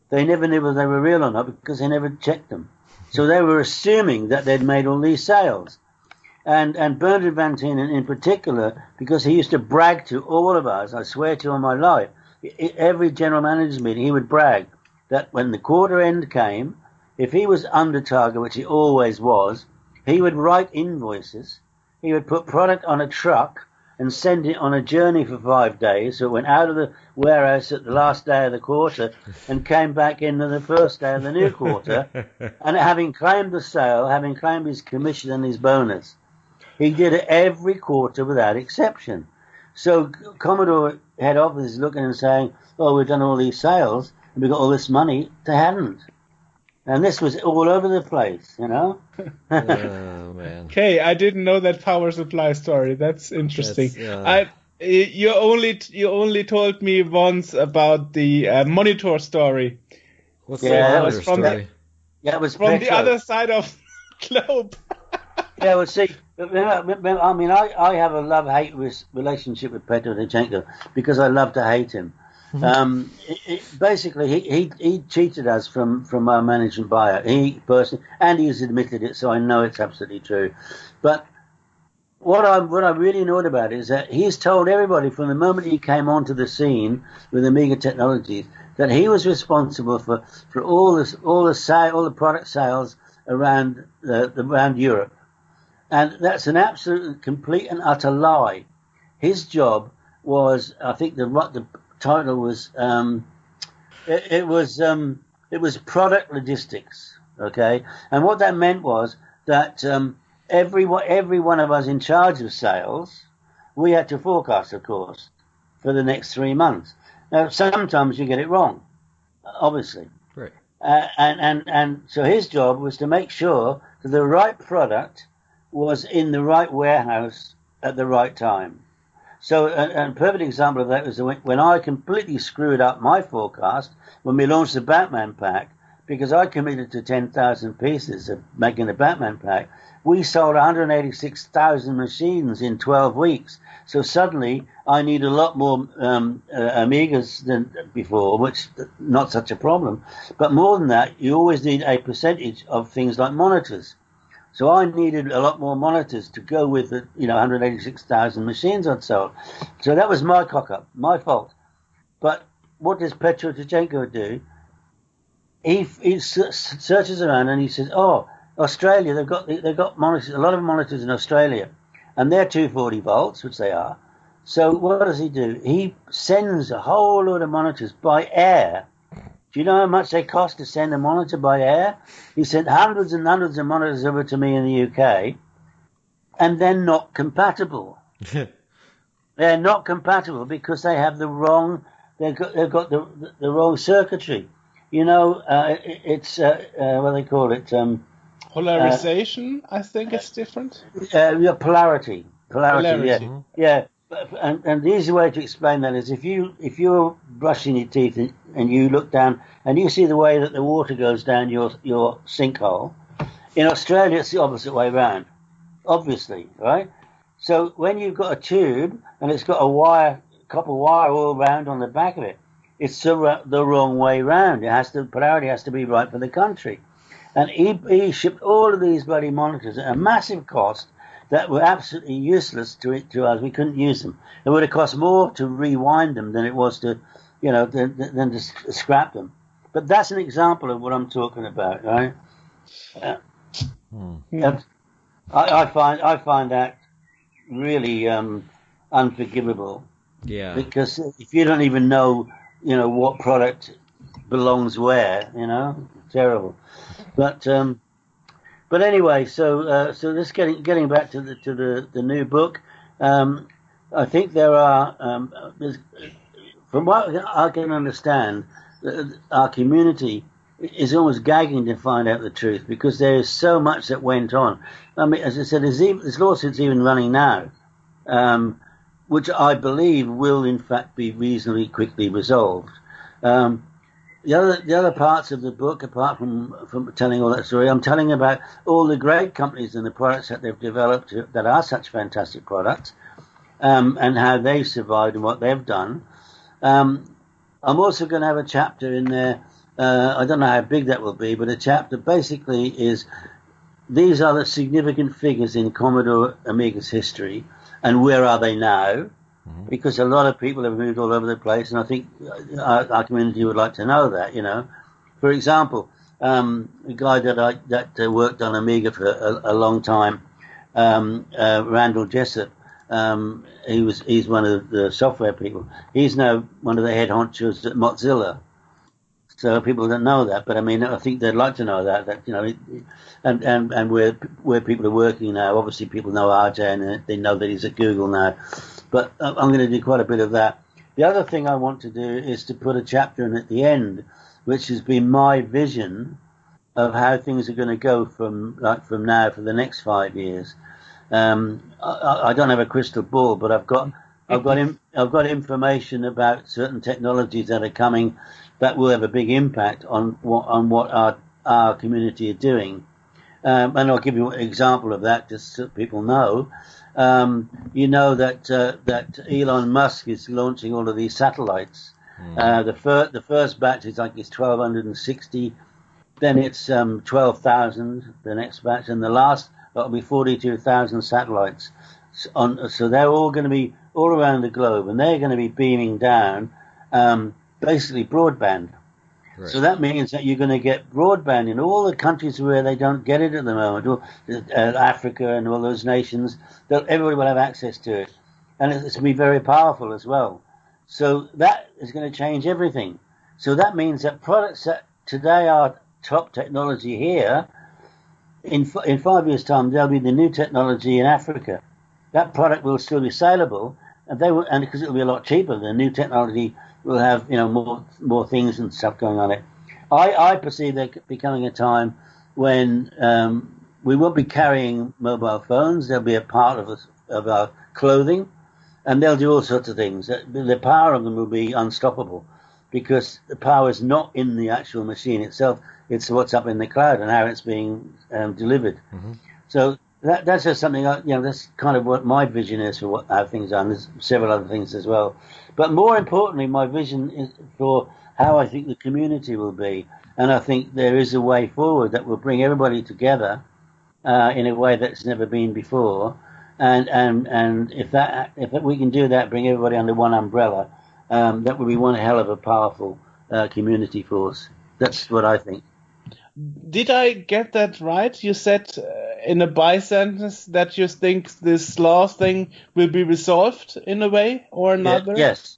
They never knew whether they were real or not because they never checked them. So they were assuming that they'd made all these sales. And Bernard Van Tienen in particular, because he used to brag to all of us, I swear to you on my life, every general manager's meeting, he would brag that when the quarter end came, if he was under target, which he always was, he would write invoices, he would put product on a truck and send it on a journey for 5 days, so it went out of the warehouse at the last day of the quarter and came back into the first day of the new quarter, and having claimed the sale, having claimed his commission and his bonus. He did it every quarter without exception. So Commodore head office is looking and saying, oh, we've done all these sales and we've got all this money. They hadn't. And this was all over the place, Oh, man. Okay, I didn't know that power supply story. That's interesting. You only told me once about the monitor story. What's the monitor story? It was from the other side of the globe. Yeah, well, see, I mean, I have a love-hate relationship with Petro Poroshenko because I love to hate him. Basically, he cheated us from our management buyout. He personally, and he's admitted it, so I know it's absolutely true. But what I really know about it is that he's told everybody from the moment he came onto the scene with Amiga Technologies that he was responsible for all the product sales around Europe. And that's an absolute, complete and utter lie. His job was, I think the title was, it was product logistics, okay? And what that meant was that every one of us in charge of sales, we had to forecast, of course, for the next 3 months. Now, sometimes you get it wrong, obviously. Right. And so his job was to make sure that the right product was in the right warehouse at the right time. So a perfect example of that was when I completely screwed up my forecast when we launched the Batman pack, because I committed to 10,000 pieces of making the Batman pack. We sold 186,000 machines in 12 weeks. So suddenly I need a lot more Amigas than before, which not such a problem. But more than that, you always need a percentage of things like monitors. So I needed a lot more monitors to go with the 186,000 machines I'd sold. So that was my cock-up, my fault. But what does Petro Poroshenko do? He searches around and he says, oh, Australia, they've got monitors, a lot of monitors in Australia, and they're 240 volts, which they are. So what does he do? He sends a whole load of monitors by air. Do you know how much they cost to send a monitor by air? He sent hundreds and hundreds of monitors over to me in the UK, and they're not compatible. They're not compatible because they have the wrong. They've got the wrong circuitry. It's what they call it. Polarization, I think it's different. Polarity. Polarity. Yeah. And the easy way to explain that is if you're brushing your teeth and you look down and you see the way that the water goes down your sinkhole, in Australia it's the opposite way round, obviously, right? So when you've got a tube and it's got a copper wire all round on the back of it, it's the wrong way round. Polarity has to be right for the country. And he shipped all of these bloody monitors at a massive cost that were absolutely useless to us. We couldn't use them. It would have cost more to rewind them than it was to, than to scrap them. But that's an example of what I'm talking about, right? I find that really unforgivable. Yeah. Because if you don't even know, what product belongs where, terrible. But anyway, so just getting back to the new book, I think there are, from what I can understand, our community is almost gagging to find out the truth because there is so much that went on. I mean, as I said, there's lawsuits even running now, which I believe will in fact be reasonably quickly resolved. The other parts of the book, apart from telling all that story, I'm telling about all the great companies and the products that they've developed that are such fantastic products, and how they've survived and what they've done. I'm also going to have a chapter in there. I don't know how big that will be, but a chapter basically is these are the significant figures in Commodore Amiga's history, and where are they now? Because a lot of people have moved all over the place, and I think our community would like to know that. For example, a guy that worked on Amiga for a long time, Randall Jessup. He's one of the software people. He's now one of the head honchos at Mozilla. So people don't know that, but I mean, I think they'd like to know that and where people are working now. Obviously, people know RJ, and they know that he's at Google now. But I'm going to do quite a bit of that. The other thing I want to do is to put a chapter in at the end, which has been my vision of how things are going to go from now for the next 5 years. I don't have a crystal ball, but I've got information about certain technologies that are coming that will have a big impact on what our community are doing. And I'll give you an example of that just so people know. That Elon Musk is launching all of these satellites. The first batch is 1,260, then it's 12,000 the next batch, and the last that'll be 42,000 satellites. So they're all going to be all around the globe, and they're going to be beaming down basically broadband. Right. So that means that you're going to get broadband in all the countries where they don't get it at the moment, Africa and all those nations. Everybody will have access to it, and it's going to be very powerful as well. So that is going to change everything. So that means that products that today are top technology here, in 5 years' time, there'll be the new technology in Africa. That product will still be saleable, and because it'll be a lot cheaper, the new technology will have more things and stuff going on it. I perceive there becoming a time when we won't be carrying mobile phones. They'll be a part of our clothing, and they'll do all sorts of things. The power of them will be unstoppable because the power is not in the actual machine itself. It's what's up in the cloud and how it's being delivered. Mm-hmm. So that's just something, that's kind of what my vision is for how things are. And there's several other things as well. But more importantly, my vision is for how I think the community will be. And I think there is a way forward that will bring everybody together in a way that's never been before. And if we can do that, bring everybody under one umbrella, that would be one hell of a powerful community force. That's what I think. Did I get that right? You said in a by-sentence that you think this law thing will be resolved in a way or another? Yes.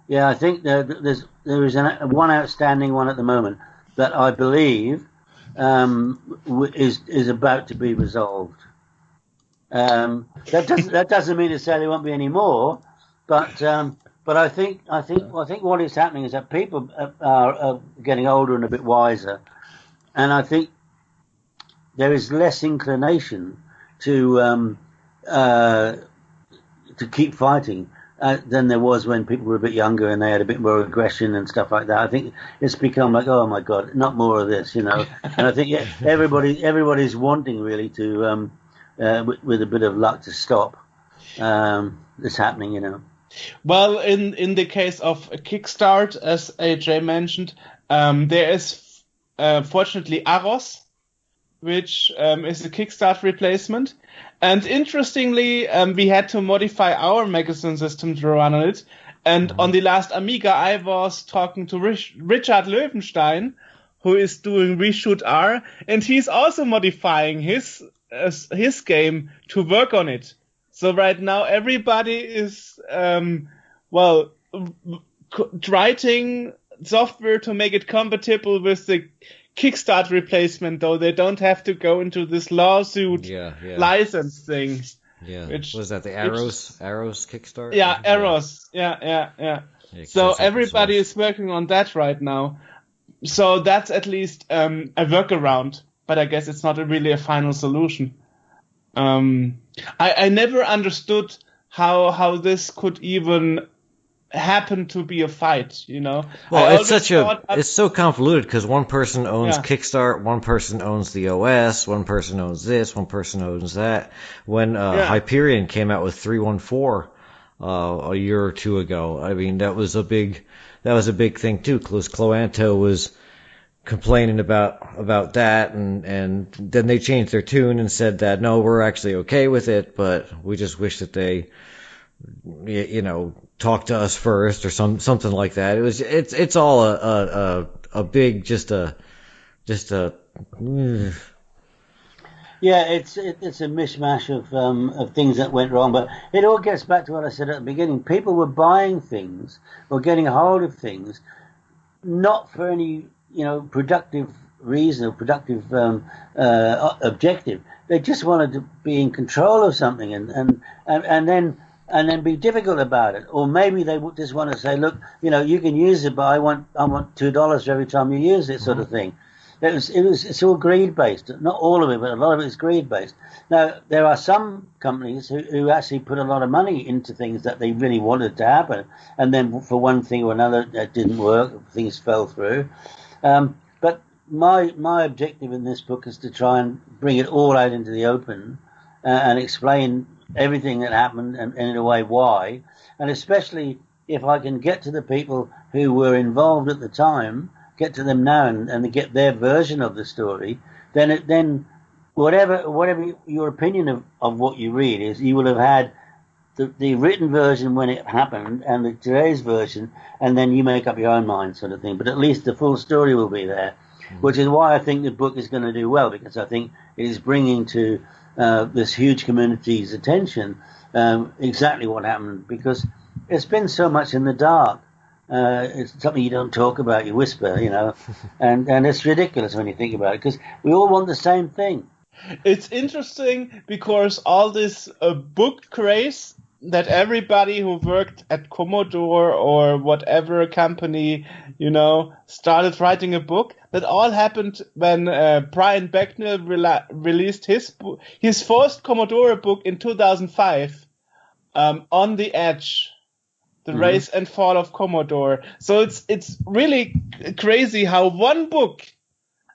Yeah, I think there is one outstanding one at the moment that I believe is about to be resolved. That doesn't mean to say there won't be any more, but I think what is happening is that people are getting older and a bit wiser, and I think there is less inclination to keep fighting than there was when people were a bit younger and they had a bit more aggression and stuff like that. I think it's become like, oh my God, not more of this, And I think everybody's wanting really to, with a bit of luck, to stop this happening, Well, in the case of Kickstarter, as AJ mentioned, there is fortunately Aros, which is a Kickstarter replacement. And interestingly, we had to modify our magazine system to run on it. And on the last Amiga, I was talking to Richard Löwenstein, who is doing Reshoot R, and he's also modifying his game to work on it. So right now everybody is writing software to make it compatible with the Kickstarter replacement, though they don't have to go into this lawsuit license thing. Yeah. Was that the Arrows Kickstarter? Yeah, Arrows. Yeah. So everybody is working on that right now. So that's at least a workaround, but I guess it's not really a final solution. I never understood how this could even happen to be a fight, you know. Well, it's so convoluted because one person owns Kickstarter, one person owns the OS, one person owns this, one person owns that. When Hyperion came out with 314 a year or two ago, I mean that was a big thing too. Cloanto was complaining about that, and then they changed their tune and said that no, we're actually okay with it, but we just wish that they talk to us first or something like that. It's all a big just a it's a mishmash of things that went wrong, but it all gets back to what I said at the beginning. People were buying things or getting a hold of things not for any productive reason or productive objective. They just wanted to be in control of something and then be difficult about it. Or maybe they would just want to say, look, you can use it, but I want $2 every time you use it, sort of thing. It's all greed based. Not all of it, but a lot of it is greed based. Now, there are some companies who actually put a lot of money into things that they really wanted to happen, and then for one thing or another that didn't work, things fell through. But my objective in this book is to try and bring it all out into the open and explain everything that happened and in a way why, and especially if I can get to the people who were involved at the time, get to them now and get their version of the story, then whatever your opinion of what you read is, you will have had the written version when it happened and today's version, and then you make up your own mind, sort of thing. But at least the full story will be there, which is why I think the book is going to do well, because I think it is bringing to this huge community's attention exactly what happened, because it's been so much in the dark. It's something you don't talk about, you whisper, and it's ridiculous when you think about it, because we all want the same thing. It's interesting because all this book craze that everybody who worked at Commodore or whatever company, started writing a book, that all happened when Brian Becknell released his first Commodore book in 2005, On the Edge. The Rise and Fall of Commodore. So it's really crazy how one book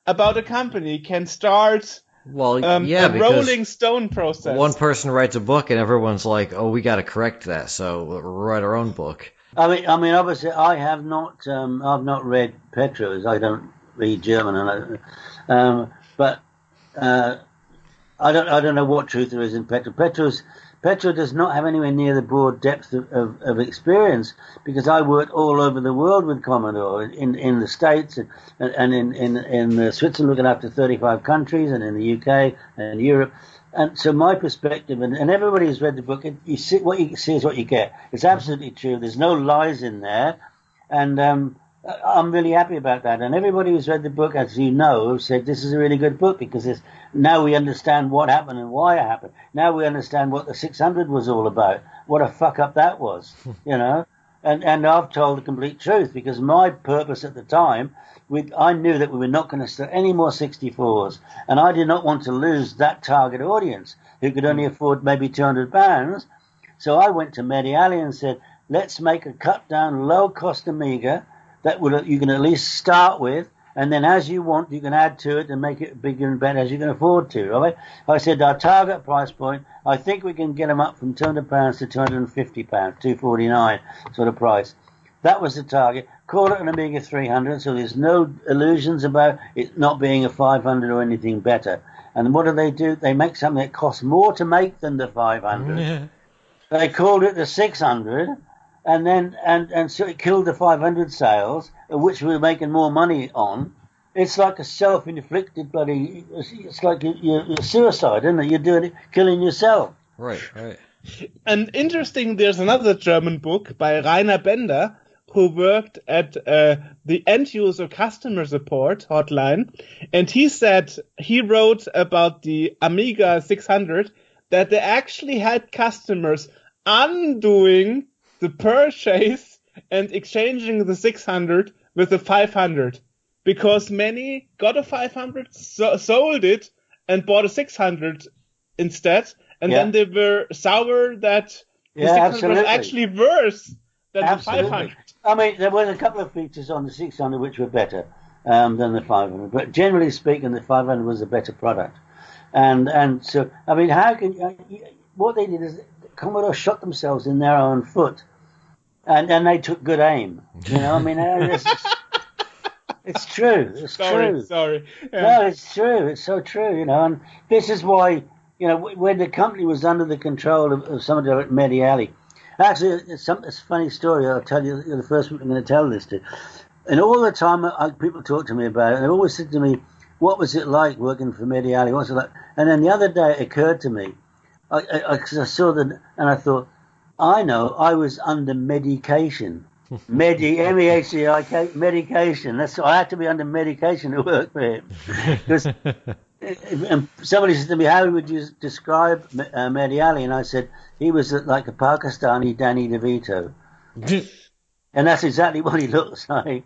about a company can start a Rolling Stone process. One person writes a book and everyone's like, "Oh, we got to correct that, so we'll write our own book." I mean, obviously, I have not. I've not read Petro's. I don't read German, but I don't know what truth there is in Petro. Petro does not have anywhere near the broad depth of experience, because I worked all over the world with Commodore, in the States and in Switzerland, looking after 35 countries, and in the UK and Europe. And so my perspective, and everybody who's read the book, you see, what you see is what you get. It's absolutely true. There's no lies in there. And I'm really happy about that. And everybody who's read the book, as you know, said this is a really good book, because now we understand what happened and why it happened. Now we understand what the 600 was all about. What a fuck up that was, And I've told the complete truth, because my purpose at the time, I knew that we were not going to sell any more 64s, and I did not want to lose that target audience who could only afford maybe £200. So I went to Mediali and said, let's make a cut-down, low-cost Amiga that you can at least start with, and then as you want, you can add to it and make it bigger and better as you can afford to, right? I said our target price point, I think we can get them up from £200 to £250, £249 sort of price. That was the target. Call it an Amiga 300, so there's no illusions about it not being a 500 or anything better. And what do? They make something that costs more to make than the 500. Yeah. They called it the 600. And then, and so it killed the 500 sales, which we were making more money on. it's like a self-inflicted bloody. It's like you're suicide, isn't it? You're doing it, killing yourself. Right. And interesting, there's another German book by Rainer Bender, who worked at the end-user customer support hotline, and he said he wrote about the Amiga 600 that they actually had customers undoing the purchase and exchanging the 600 with the 500, because many got a 500, sold it, and bought a 600 instead, and then they were sour that the 600 was actually worse than the 500. I mean, there were a couple of features on the 600 which were better than the 500, but generally speaking, the 500 was a better product. And so, I mean, how can what they did is Commodore shot themselves in their own foot, and they took good aim. You know, I mean, it's true. It's true. Sorry. Yeah. No, it's true. It's so true. You know, and this is why, you know, when the company was under the control of somebody like Mediali. Actually, it's a funny story. I'll tell you. You're the first one I'm going to tell this to. And all the time, people talk to me about it, and they always said to me, "What was it like working for Mediali? What's it like?" And then the other day, it occurred to me, I saw that, and I thought, I know, I was under medication. M-E-D-I-K, medication. That's I had to be under medication to work for him. Because and somebody said to me, "How would you describe Mediali?" And I said, he was like a Pakistani Danny DeVito. And that's exactly what he looks like.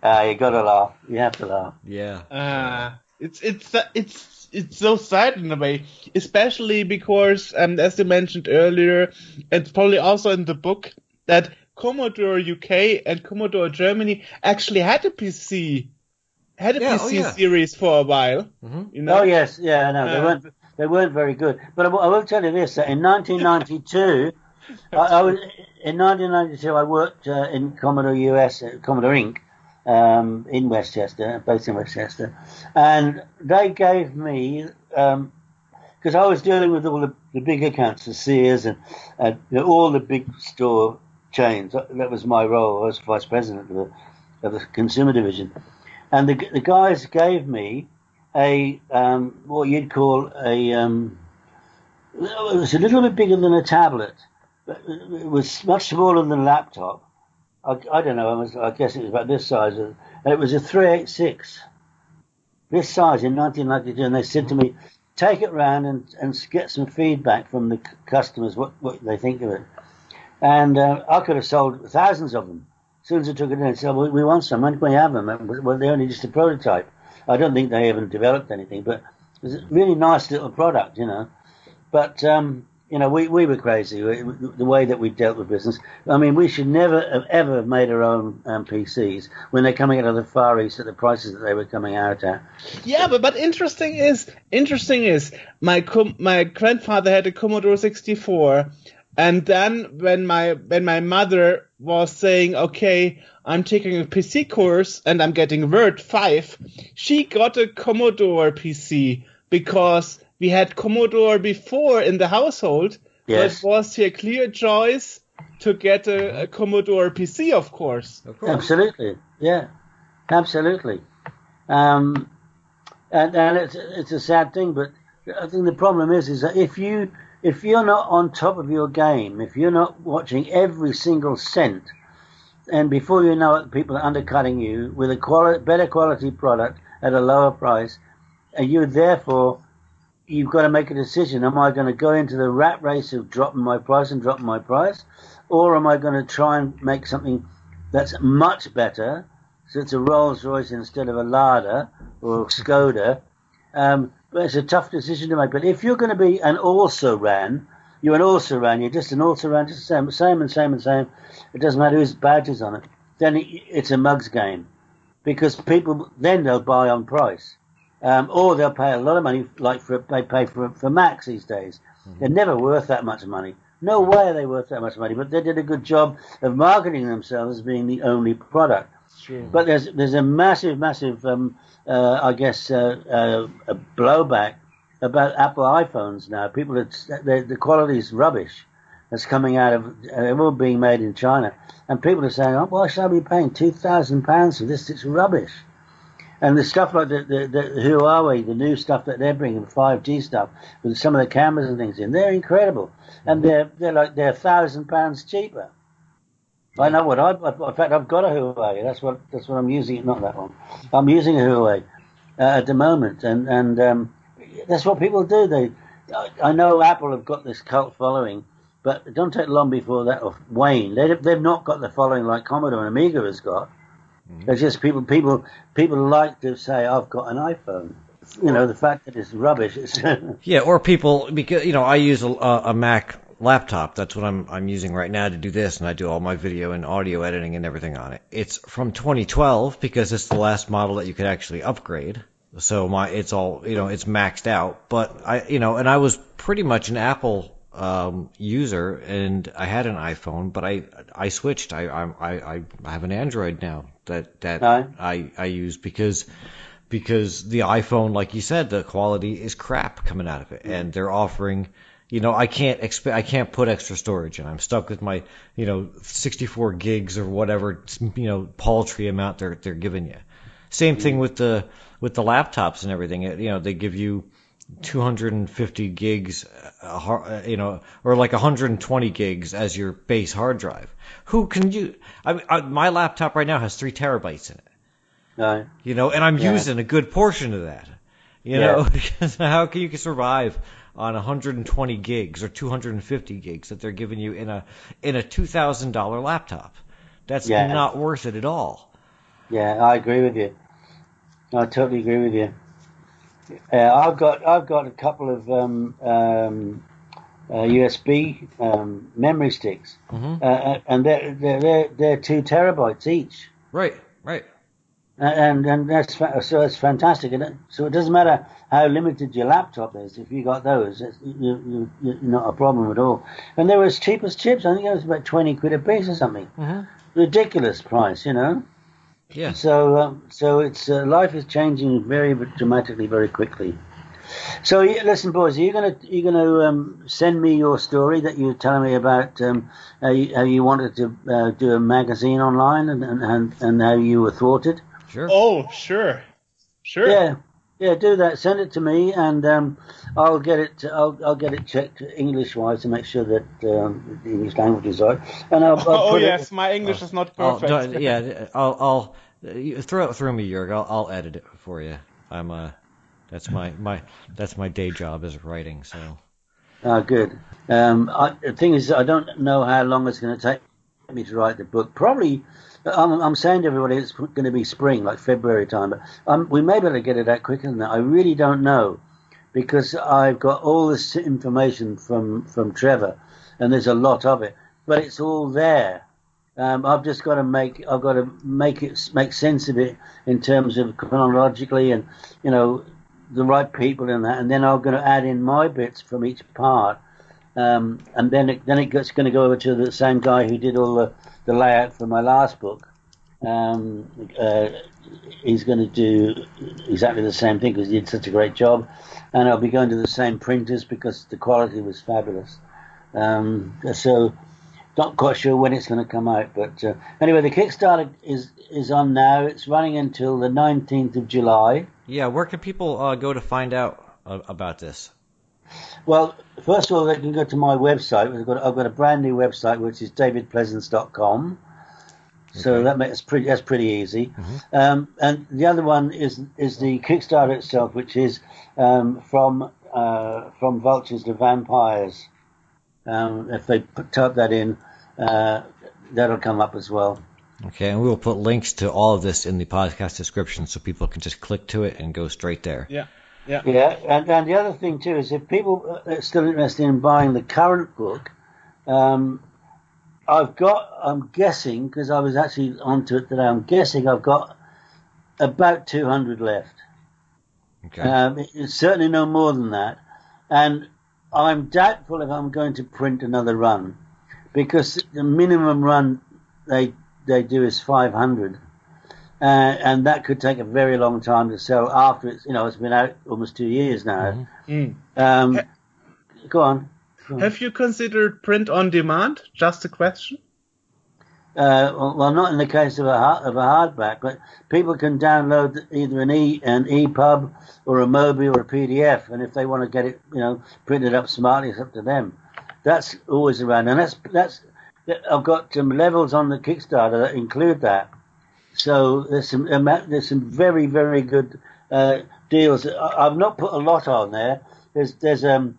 You got to laugh. You have to laugh. Yeah. It's so sad in a way, especially because, as you mentioned earlier, and probably also in the book, that Commodore UK and Commodore Germany actually had a PC series for a while. Mm-hmm. You know? Oh yes, yeah, no, they weren't very good. But I will tell you this: that in 1992, I was in 1992. I worked in Commodore US, Commodore Inc. In Westchester, based in Westchester, and they gave me because I was dealing with all the big accounts, the Sears and all the big store chains. That was my role. I was vice president of the consumer division, and the guys gave me a what you'd call it was a little bit bigger than a tablet, but it was much smaller than a laptop. I don't know, I guess it was about this size, and it was a 386, this size in 1992, and they said to me, take it round and get some feedback from the customers, what they think of it. And I could have sold thousands of them. As soon as I took it in, I said, well, we want some, when can we have them? Well, they're only just a prototype. I don't think they even developed anything, but it was a really nice little product, you know. But, you know, we were crazy, the way that we dealt with business. I mean, we should never have ever made our own PCs when they're coming out of the Far East at the prices that they were coming out at. Yeah, but interesting is my grandfather had a Commodore 64, and then when my mother was saying, okay, I'm taking a PC course and I'm getting Word 5, she got a Commodore PC because we had Commodore before in the household, yes. But it was a clear choice to get a Commodore PC, of course. Absolutely, yeah, absolutely. And it's a sad thing, but I think the problem is that if you're not on top of your game, if you're not watching every single cent, and before you know it, people are undercutting you with a better quality product at a lower price, and you've got to make a decision. Am I going to go into the rat race of dropping my price, or am I going to try and make something that's much better, so it's a Rolls Royce instead of a Lada or a Skoda? It's a tough decision to make. But if you're going to be an also-ran, you're just an also-ran, just the same. It doesn't matter whose badge is on it. Then it's a mugs game, because people, then they'll buy on price. Or they'll pay a lot of money, like they pay for Macs these days. Mm-hmm. They're never worth that much money. No way are they worth that much money, but they did a good job of marketing themselves as being the only product. Sure. But there's a massive, I guess, a blowback about Apple iPhones now. People, the quality is rubbish. that's coming out of, they're all being made in China. And people are saying, oh, why should I be paying £2,000 for this? It's rubbish. And the stuff like the Huawei, the new stuff that they're bringing, 5G stuff, with some of the cameras and things in, they're incredible. And they're £1,000 cheaper. I know what in fact, I've got a Huawei. That's what I'm using. Not that one. I'm using a Huawei at the moment, and that's what people do. I know Apple have got this cult following, but it don't take long before that will wane. They've not got the following like Commodore and Amiga has got. It's just people like to say, I've got an iPhone. You know, the fact that it's rubbish. It's yeah, or people, because I use a Mac laptop. That's what I'm using right now to do this, and I do all my video and audio editing and everything on it. It's from 2012 because it's the last model that you could actually upgrade. So it's all it's maxed out. But I was pretty much an Apple user, and I had an iPhone, but I switched. I have an Android now that I use because the iPhone, like you said, the quality is crap coming out of it, and they're offering. I can't put extra storage in. I'm stuck with my 64 gigs or whatever paltry amount they're giving you. Same thing with the laptops and everything. They give you 250 gigs, or like 120 gigs as your base hard drive. Who can you? My laptop right now has 3 terabytes in it. Right. And I'm using a good portion of that. Because how can you survive on 120 gigs or 250 gigs that they're giving you in a $2,000 laptop? That's not worth it at all. Yeah, I agree with you. I totally agree with you. I've got a couple of USB memory sticks, and they're 2 terabytes each. Right. And that's fantastic. And so it doesn't matter how limited your laptop is. If you got those, you're not a problem at all. And they were as cheap as chips. I think it was about 20 quid a piece or something. Ridiculous price, Yeah. So it's life is changing very dramatically, very quickly. So listen, boys, are you gonna send me your story that you were telling me about how you wanted to do a magazine online and how you were thwarted? Sure. Oh, sure. Yeah, do that. Send it to me, and I'll get it. I'll get it checked English wise to make sure that the English language is right. And I'll put yes, my English is not perfect. I'll throw it through me, Joerg. I'll edit it for you. That's my day job is writing. So. Good. The thing is, I don't know how long it's going to take me to write the book. Probably. I'm saying to everybody it's going to be spring, like February time, but we may be able to get it out quicker than that. I really don't know, because I've got all this information from Trevor, and there's a lot of it, but it's all there. I've just got to make sense of it in terms of chronologically, and the right people in that, and then I'm going to add in my bits from each part, and then it's going to go over to the same guy who did all the layout for my last book. He's going to do exactly the same thing because he did such a great job, and I'll be going to the same printers because the quality was fabulous. So not quite sure when it's going to come out, but anyway, the Kickstarter is on now. It's running until the 19th of July. Yeah, where can people go to find out about this? Well, first of all, they can go to my website. I've got a brand new website, which is davidpleasance.com. So that's pretty easy. And the other one is the Kickstarter itself, which is from Vultures to Vampires. If they type that in, that'll come up as well. Okay, and we'll put links to all of this in the podcast description so people can just click to it and go straight there. Yeah. And the other thing too is if people are still interested in buying the current book, I'm guessing, because I was actually onto it today, I'm guessing I've got about 200 left. Okay. It's certainly no more than that. And I'm doubtful if I'm going to print another run, because the minimum run they do is 500. And that could take a very long time to sell after it's been out almost 2 years now. Go on. Have you considered print on demand? Just a question. Well, not in the case of a hardback, but people can download either an EPUB or a MOBI or a PDF, and if they want to get it, printed up smartly, it's up to them. That's always around, and that's. I've got some levels on the Kickstarter that include that. So there's some very, very good deals. I've not put a lot on there. There's an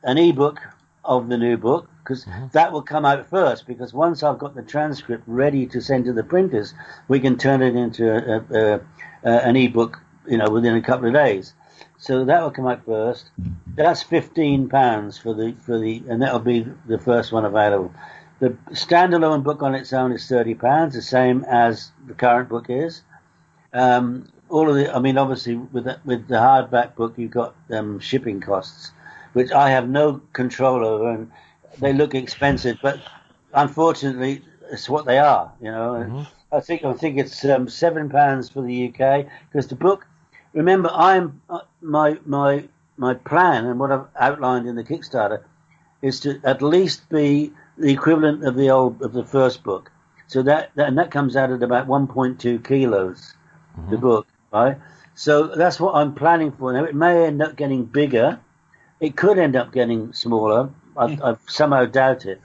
ebook of the new book, because that will come out first, because once I've got the transcript ready to send to the printers, we can turn it into an ebook, within a couple of days. So that will come out first. That's £15 for the, and that'll be the first one available. The standalone book on its own is £30, the same as the current book is. Obviously with the hardback book, you've got shipping costs, which I have no control over, and they look expensive, but unfortunately, it's what they are. I think it's £7 for the UK, because the book. Remember, my plan and what I've outlined in the Kickstarter is to at least be the equivalent of the first book. So that comes out at about 1.2 kilos, the book, right? So that's what I'm planning for. Now, it may end up getting bigger. It could end up getting smaller. I somehow doubt it.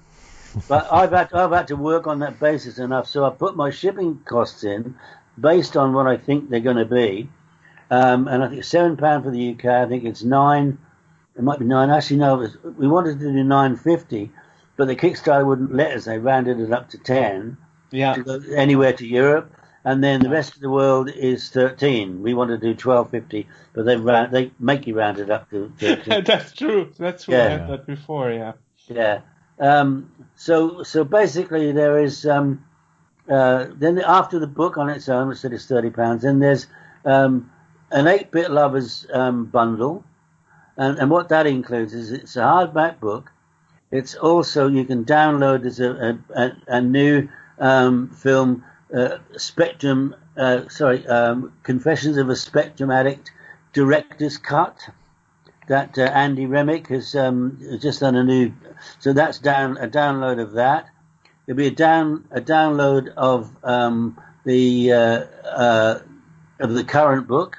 But I've had to work on that basis enough. So I put my shipping costs in based on what I think they're going to be. And I think it's £7 for the UK. I think it's £9. It might be £9. Actually, no. We wanted to do £9.50, but the Kickstarter wouldn't let us. They rounded it up to 10. Yeah. To go anywhere to Europe, and then the rest of the world is 13. We want to do £12.50, but they make you round it up to 13. That's true. That's true. I had that before. Yeah. Yeah. So basically, there is then after the book on its own, which said it's £30, then there's an 8-bit lovers bundle, and what that includes is it's a hardback book. It's also, you can download as a new film, Spectrum. Confessions of a Spectrum Addict director's cut that Andy Remick has just done a new. So that's a download of that. There'll be a download of the current book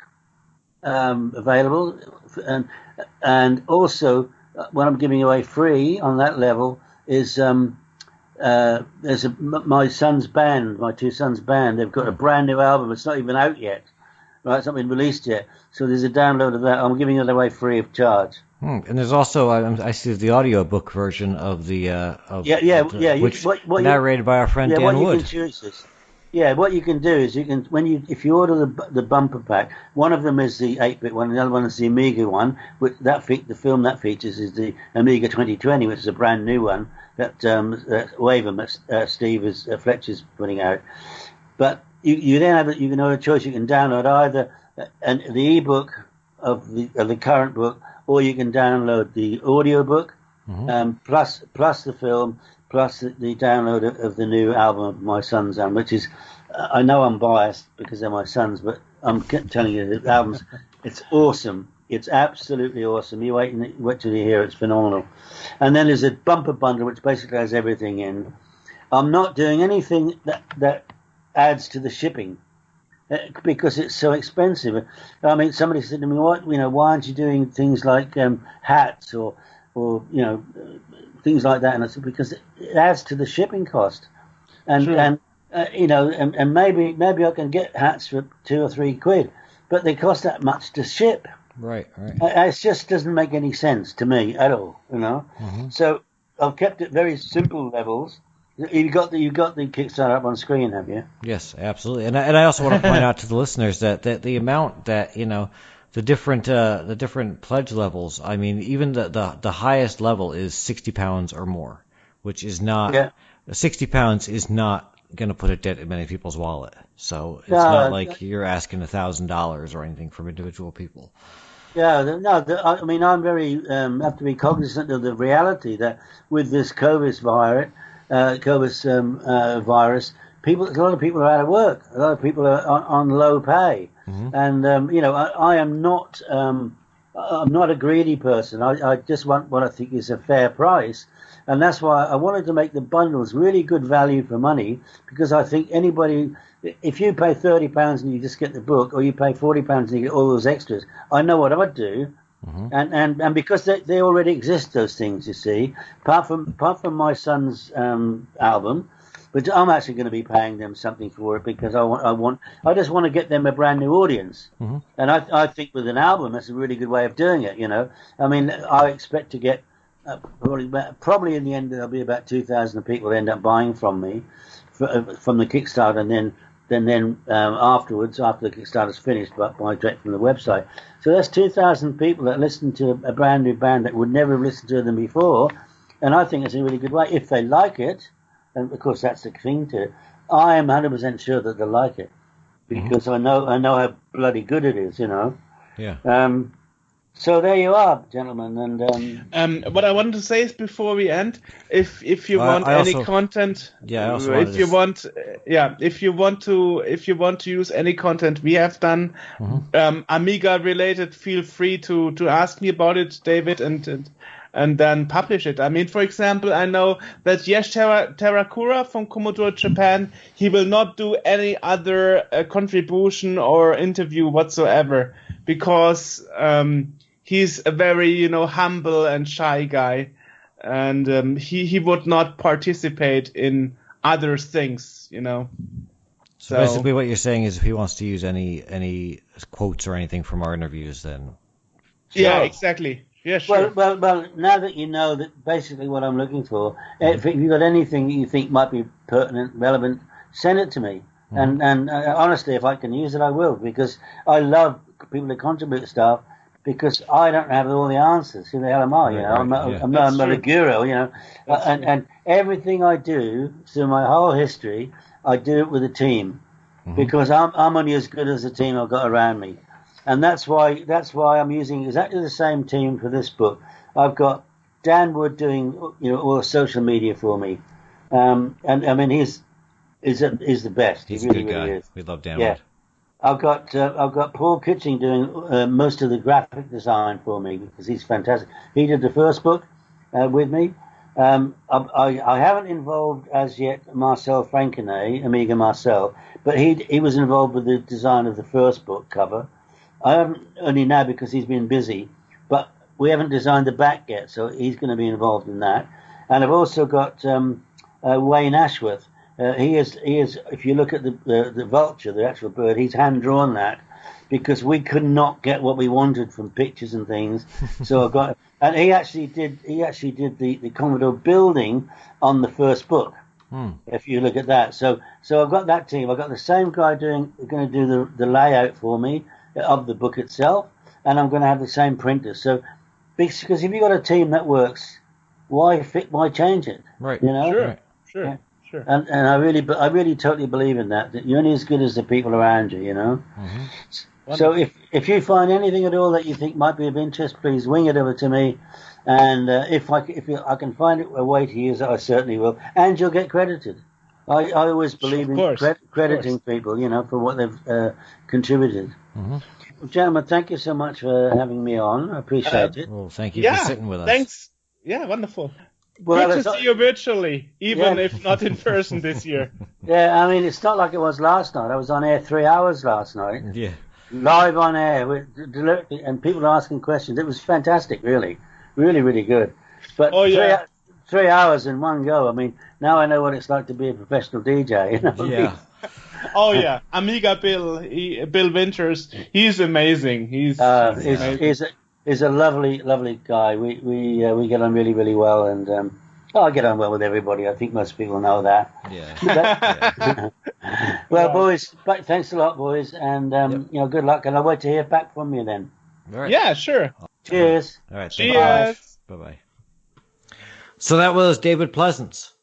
available, and also what I'm giving away free on that level is there's my son's band, my two sons' band. They've got a brand new album. It's not even out yet, right? It's not been released yet. So there's a download of that. I'm giving it away free of charge. And there's also I see the audiobook version of which narrated by our friend Dan Wood. You can choose this. Yeah, what you can do is if you order the bumper pack, one of them is the 8-bit one, and the other one is the Amiga one. The film that features is the Amiga 2020, which is a brand new one that Waven Steve Fletcher's putting out. But you then you can have a choice. You can download either the ebook of the current book, or you can download the audio book, plus the film. Plus the download of the new album of my son's album, which is, I know I'm biased because they're my sons, but I'm telling you, the album's, it's awesome. It's absolutely awesome. You wait till you hear it. It's phenomenal. And then there's a bumper bundle, which basically has everything in. I'm not doing anything that adds to the shipping because it's so expensive. I mean, somebody said to me, why aren't you doing things like hats or things like that? And I said, because it adds to the shipping cost, and maybe I can get hats for £2 or £3, but they cost that much to ship. Right. It just doesn't make any sense to me at all, So I've kept it very simple levels. You've got the Kickstarter up on screen, have you? Yes, absolutely. And I also want to point out to the listeners that the amount that the different pledge levels. I mean, even the highest level is £60 or more, which is not £60 is not going to put a dent in many people's wallet. So it's not like you're asking $1,000 or anything from individual people. Yeah, I mean, I'm very have to be cognizant of the reality that with this COVID virus, a lot of people are out of work. A lot of people are on low pay. And, I am not I'm not a greedy person. I just want what I think is a fair price. And that's why I wanted to make the bundles really good value for money, because I think anybody, if you pay £30 and you just get the book, or you pay £40 and you get all those extras, I know what I'd do. And because they already exist, those things, you see, apart from my son's album, but I'm actually going to be paying them something for it, because I just want to get them a brand new audience. And I think with an album, that's a really good way of doing it. I mean, I expect to get probably in the end there'll be about 2,000 people that end up buying from me from the Kickstarter, and then afterwards, after the Kickstarter's finished, buy direct from the website. So that's 2,000 people that listen to a brand new band that would never have listened to them before, and I think it's a really good way if they like it. And of course, that's the thing to it. I am 100% sure that they'll like it, because I know how bloody good it is. Yeah. So there you are, gentlemen. And what I wanted to say is, before we end, if you want any content, if you want to use any content we have done, Amiga related, feel free to ask me about it, David, and then publish it. I mean, for example, I know that Yash Terakura from Commodore Japan, he will not do any other contribution or interview whatsoever, because he's a very, humble and shy guy, and he would not participate in other things, So basically what you're saying is, if he wants to use any quotes or anything from our interviews, then... Yeah, exactly. Yeah, sure. Well, now that you know that basically what I'm looking for, if you've got anything that you think might be pertinent, relevant, send it to me. And honestly, if I can use it, I will, because I love people to contribute stuff, because I don't have all the answers. Who the hell am I? I'm not a guru. And everything I do through my whole history, I do it with a team, because I'm only as good as the team I've got around me. And that's why I'm using exactly the same team for this book. I've got Dan Wood doing all the social media for me, and I mean he's the best. He's he a really, good guy. really is. We love Dan Wood. I've got Paul Kitching doing most of the graphic design for me, because he's fantastic. He did the first book with me. I haven't involved as yet Marcel Frankenay, Amiga Marcel, but he was involved with the design of the first book cover. I haven't, only now because he's been busy, but we haven't designed the back yet, so he's going to be involved in that. And I've also got Wayne Ashworth. He is. If you look at the vulture, the actual bird, he's hand drawn that, because we could not get what we wanted from pictures and things. So I've got, and he actually did the Commodore building on the first book. If you look at that, so I've got that team. I've got the same guy going to do the layout for me of the book itself, and I'm going to have the same printer. So, because if you've got a team that works, why change it? Right. Sure. Yeah. Sure. And I really totally believe in that you're only as good as the people around you. So if you find anything at all that you think might be of interest, please wing it over to me, and if I can find a way to use it, I certainly will, and you'll get credited. I always believe in crediting people, for what they've contributed. Well, gentlemen, thank you so much for having me on. I appreciate it. Well, thank you for sitting with us. Thanks. Yeah, wonderful. Well, good to see you virtually, even if not in person this year. Yeah, I mean, it's not like it was last night. I was on air 3 hours last night. Yeah. Live on air, and people asking questions. It was fantastic, really. Really, really good. But 3 hours in one go. I mean, now I know what it's like to be a professional DJ. Yeah. Oh yeah, Amiga Bill Vultures. He's amazing. He's a lovely guy. We get on really, really well, and I get on well with everybody. I think most people know that. Yeah. Well, boys, thanks a lot, boys, and good luck. And I'll wait to hear back from you then. All right. Yeah, sure. Cheers. All right. Cheers. Bye. So that was David Pleasance.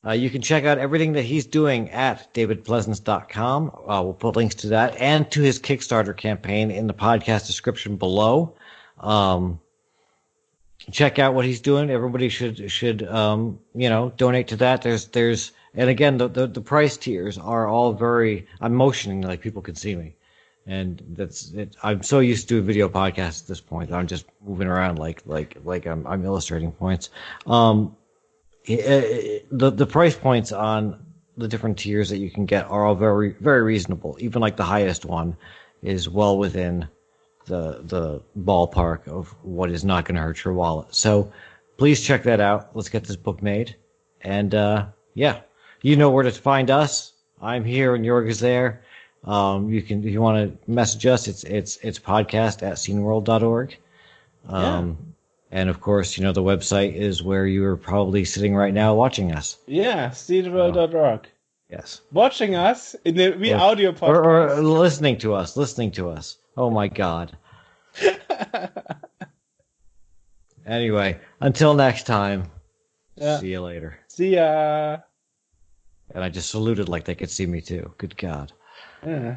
You can check out everything that he's doing at davidpleasance.com. We'll put links to that and to his Kickstarter campaign in the podcast description below. Check out what he's doing. Everybody should donate to that. There's and again, the price tiers are all very, I'm motioning like people can see me. And that's it. I'm so used to a video podcast at this point that I'm just moving around like I'm illustrating points. The price points on the different tiers that you can get are all very, very reasonable. Even like the highest one is well within the ballpark of what is not going to hurt your wallet. So please check that out. Let's get this book made. And yeah, you know where to find us. I'm here and Joerg is there. You can, if you want to message us, it's podcast@sceneworld.org. And of course, you know, the website is where you are probably sitting right now watching us. Yeah, sceneworld.org. Yes. Watching us in the audio podcast. Or listening to us. Oh my God. Anyway, until next time. Yeah. See you later. See ya. And I just saluted like they could see me too. Good God. Yeah.